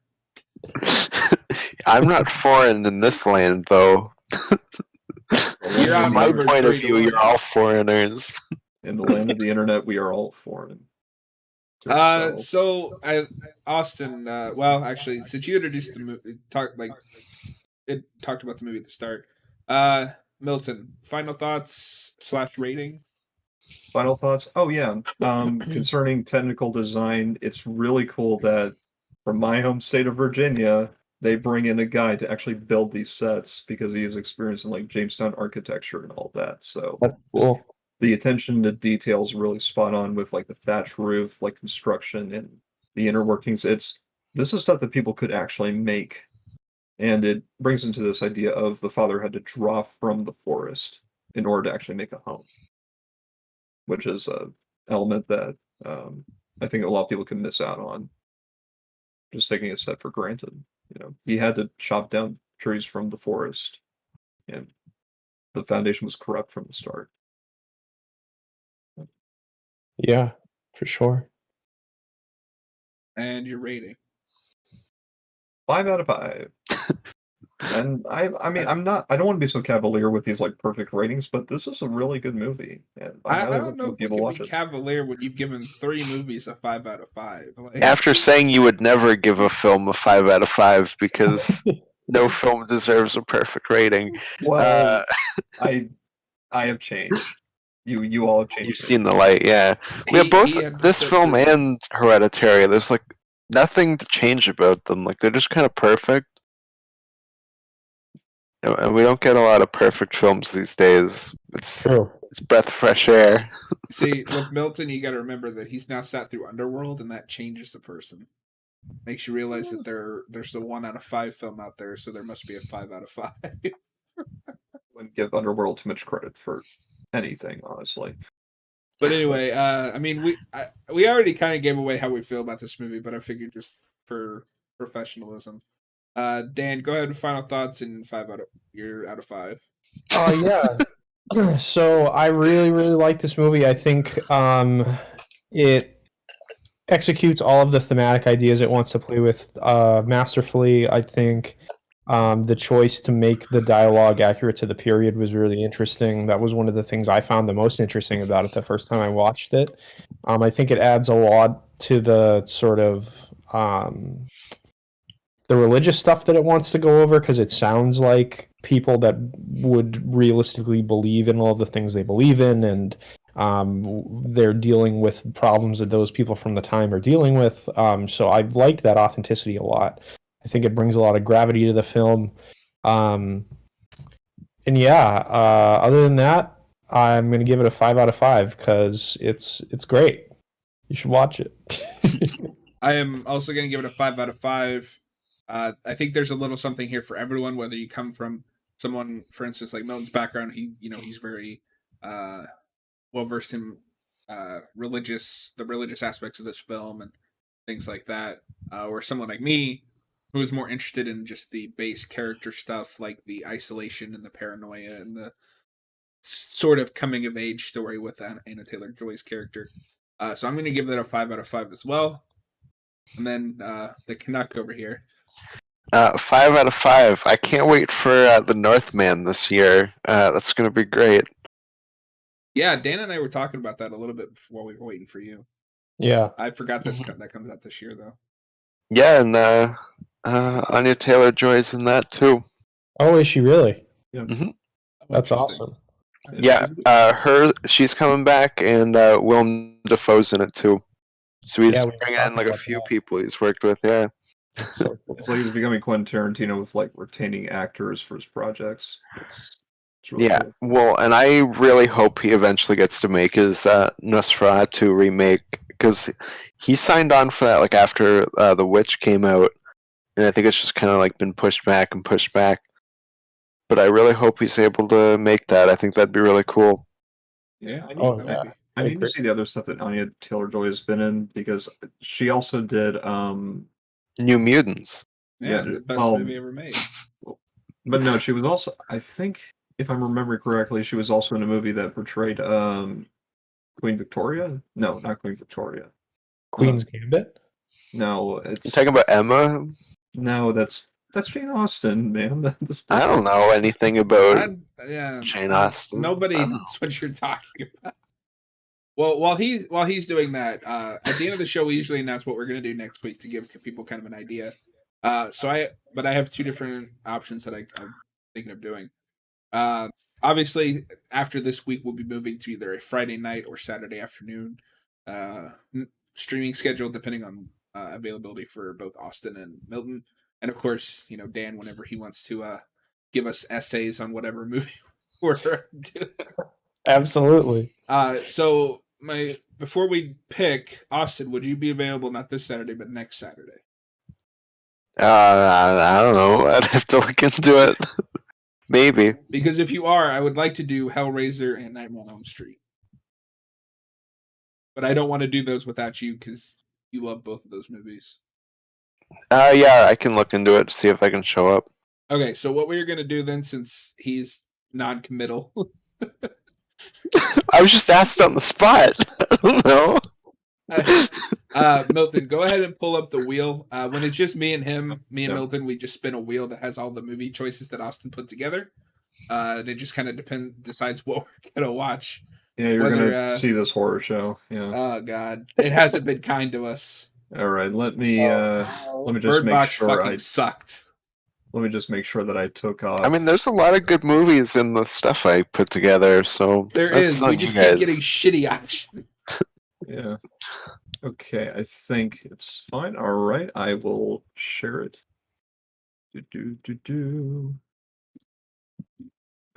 I'm not foreign in this land, though. You're From my outnumbered point of 3 to view, 1. you're all foreigners. In the land of the internet, we are all foreign. Austin, well, actually, since you introduced the movie, talked about the movie at the start. Milton, final thoughts / rating. Final thoughts? Oh yeah. Concerning technical design, it's really cool that from my home state of Virginia, they bring in a guy to actually build these sets because he has experience in like Jamestown architecture and all that. So That's cool. the attention to detail is really spot on with like the thatch roof, like construction and the inner workings. This is stuff that people could actually make. And it brings into this idea of the father had to draw from the forest in order to actually make a home, which is a element that I think a lot of people can miss out on, just taking a set for granted. You know, he had to chop down trees from the forest, and the foundation was corrupt from the start. Yeah, for sure. And your rating. 5 out of 5. And I mean, I don't want to be so cavalier with these like perfect ratings, but this is a really good movie. And I don't know if you people can watch be it. cavalier when you've given 3 movies a 5 out of 5. Like, After saying you would never give a film a 5 out of 5 because no film deserves a perfect rating. Well, I have changed. You all have changed. You've seen the light, yeah. We have both this film and Hereditary. There's like nothing to change about them. Like they're just kind of perfect. And we don't get a lot of perfect films these days. It's breath of fresh air. See, with Milton, you got to remember that he's now sat through Underworld, and that changes the person. Makes you realize that there's a 1 out of 5 film out there, so there must be a 5 out of 5. Wouldn't give Underworld too much credit for anything, honestly. But anyway, I mean, we already kind of gave away how we feel about this movie, but I figured just for professionalism. Dan, go ahead and final thoughts in 5 out of 5. Oh yeah. So I really, really like this movie. I think it executes all of the thematic ideas it wants to play with masterfully. I think the choice to make the dialogue accurate to the period was really interesting. That was one of the things I found the most interesting about it the first time I watched it. I think it adds a lot to the sort of the religious stuff that it wants to go over, because it sounds like people that would realistically believe in all the things they believe in, and they're dealing with problems that those people from the time are dealing with. So I liked that authenticity a lot. I think it brings a lot of gravity to the film. And yeah, other than that, I'm going to give it a 5 out of 5 because it's great. You should watch it. I am also going to give it a 5 out of 5. I think there's a little something here for everyone, whether you come from someone, for instance, like Milton's background. He's very well versed in the religious aspects of this film and things like that, or someone like me who is more interested in just the base character stuff, like the isolation and the paranoia and the sort of coming of age story with Anna Taylor-Joy's character. So I'm going to give that a 5 out of 5 as well. And then the Canuck over here. 5 out of 5. I can't wait for the Northman this year. That's going to be great. Yeah, Dan and I were talking about that a little bit while we were waiting for you. Yeah. I forgot that comes out this year, though. Yeah, and Anya Taylor-Joy's in that, too. Oh, is she really? Yeah. Mm-hmm. That's awesome. Yeah, she's coming back, and Willem Dafoe's in it, too. So he's bringing in like a few people he's worked with, yeah. So cool. It's like he's becoming Quentin Tarantino with like retaining actors for his projects. It's really cool. Well, and I really hope he eventually gets to make his Nosferatu remake, because he signed on for that like after The Witch came out, and I think it's just kind of like been pushed back and pushed back. But I really hope he's able to make that. I think that'd be really cool. Yeah. I need to see the other stuff that Anya Taylor-Joy has been in, because she also did New Mutants. Yeah, the best movie ever made. But no, she was also, I think, if I'm remembering correctly, she was also in a movie that portrayed Queen Victoria? No, not Queen Victoria. Queen's Gambit? No, it's... You talking about Emma? No, that's Jane Austen, man. I don't know anything about Yeah, Jane Austen. nobody knows what you're talking about. Well, while he's doing that, at the end of the show, we usually announce what we're going to do next week to give people kind of an idea. I have two different options that I'm thinking of doing. Obviously, after this week, we'll be moving to either a Friday night or Saturday afternoon streaming schedule, depending on availability for both Austin and Milton, and of course, Dan, whenever he wants to give us essays on whatever movie we're doing. Absolutely. So before we pick, Austin, would you be available not this Saturday but next Saturday? I don't know. I'd have to look into it. Maybe. Because if you are, I would like to do Hellraiser and Nightmare on Elm Street. But I don't want to do those without you because you love both of those movies. Yeah, I can look into it to see if I can show up. Okay, so what we're going to do then, since he's non-committal. I was just asked on the spot. I don't know. Milton, go ahead and pull up the wheel. When it's just me and Milton, we just spin a wheel that has all the movie choices that Austin put together. And it just kind of decides what we're going to watch. Yeah, you're going to see this horror show. Yeah. Oh, God. It hasn't been kind to us. All right, let me just Bird make Box sure fucking sucked. Let me just make sure that I took off. I mean, there's a lot of good movies in the stuff I put together, so there is. We just keep getting shitty options. Yeah. Okay, I think it's fine. All right, I will share it.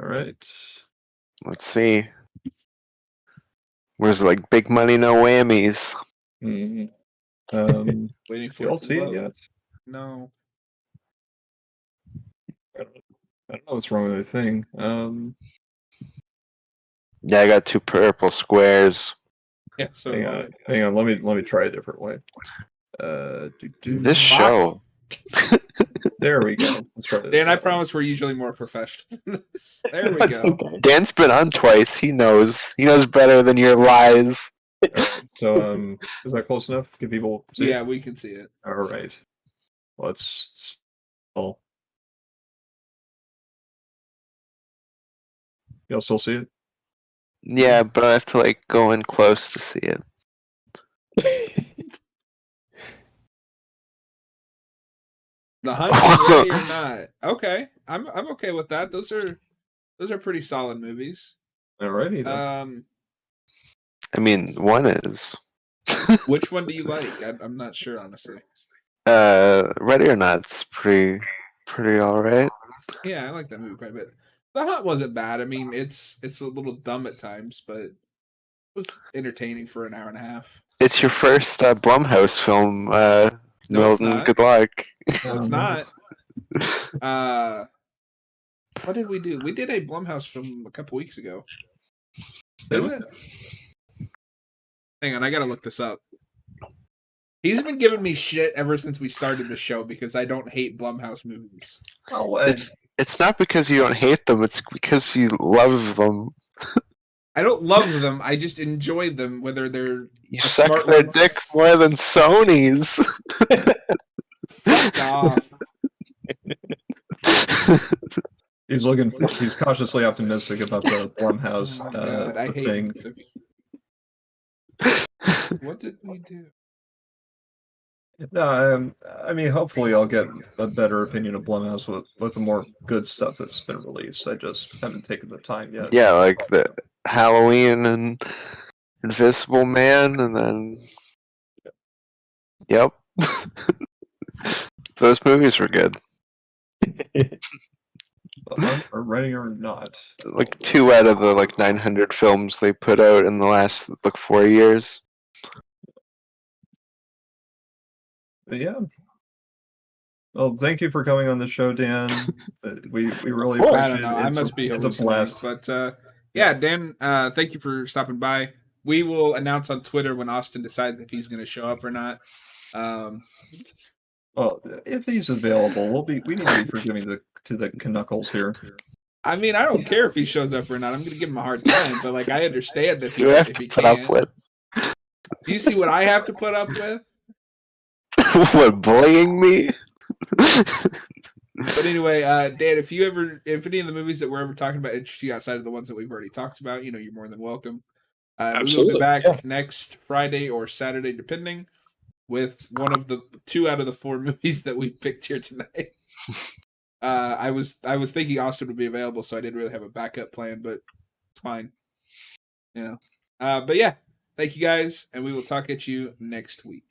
All right. Let's see. Where's like big money, no whammies? Mm-hmm. Waiting for you all see it yet? No. I don't know what's wrong with the thing. Yeah, I got two purple squares. Yeah, so hang on. Let me try a different way. This show. There we go. Let's try this. Dan, I promise we're usually more professional. There we go. Okay. Dan's been on twice. He knows. He knows better than your lies. Right, so is that close enough? Can people see Yeah, it? we can see it. All right. Let's oh. You'll still see it? Yeah, but I have to like go in close to see it. The Hunt is ready or not? Okay, I'm okay with that. Those are pretty solid movies. Alrighty then. I mean, one is. Which one do you like? I'm not sure, honestly. Ready or Not's pretty all right. Yeah, I like that movie quite a bit. The Hunt wasn't bad. I mean, it's a little dumb at times, but it was entertaining for an hour and a half. It's your first Blumhouse film, Milton. Good luck. No, it's not. What did we do? We did a Blumhouse film a couple weeks ago. Is it? Hang on, I gotta look this up. He's been giving me shit ever since we started the show because I don't hate Blumhouse movies. Oh, it's not because you don't hate them, it's because you love them. I don't love them, I just enjoy them, whether they're You suck their dick more than Sony's. Fuck off. He's cautiously optimistic about the Blumhouse God, I hate thing. What did we do? No, I mean, hopefully I'll get a better opinion of Blumhouse with the more good stuff that's been released. I just haven't taken the time yet. Yeah, like the Halloween and Invisible Man, and then yep, those movies were good. Or Ready or Not. Like 2 out of the like 900 films they put out in the last like 4 years. But yeah. Well, thank you for coming on the show, Dan. We really appreciate I don't know. I must be it's a blast. But yeah, Dan, thank you for stopping by. We will announce on Twitter when Austin decides if he's going to show up or not. Well, if he's available, we need to be forgiving to the Knuckles here. I mean, I don't care if he shows up or not. I'm going to give him a hard time, but like I understand this. You have to put up with. Do you see what I have to put up with? What, bullying me? But anyway, Dan, if any of the movies that we're ever talking about interest you outside of the ones that we've already talked about, you're more than welcome. We will be back next Friday or Saturday, depending, with one of the 2 out of the 4 movies that we picked here tonight. I was thinking Austin would be available, so I didn't really have a backup plan, but it's fine. But yeah, thank you guys, and we will talk at you next week.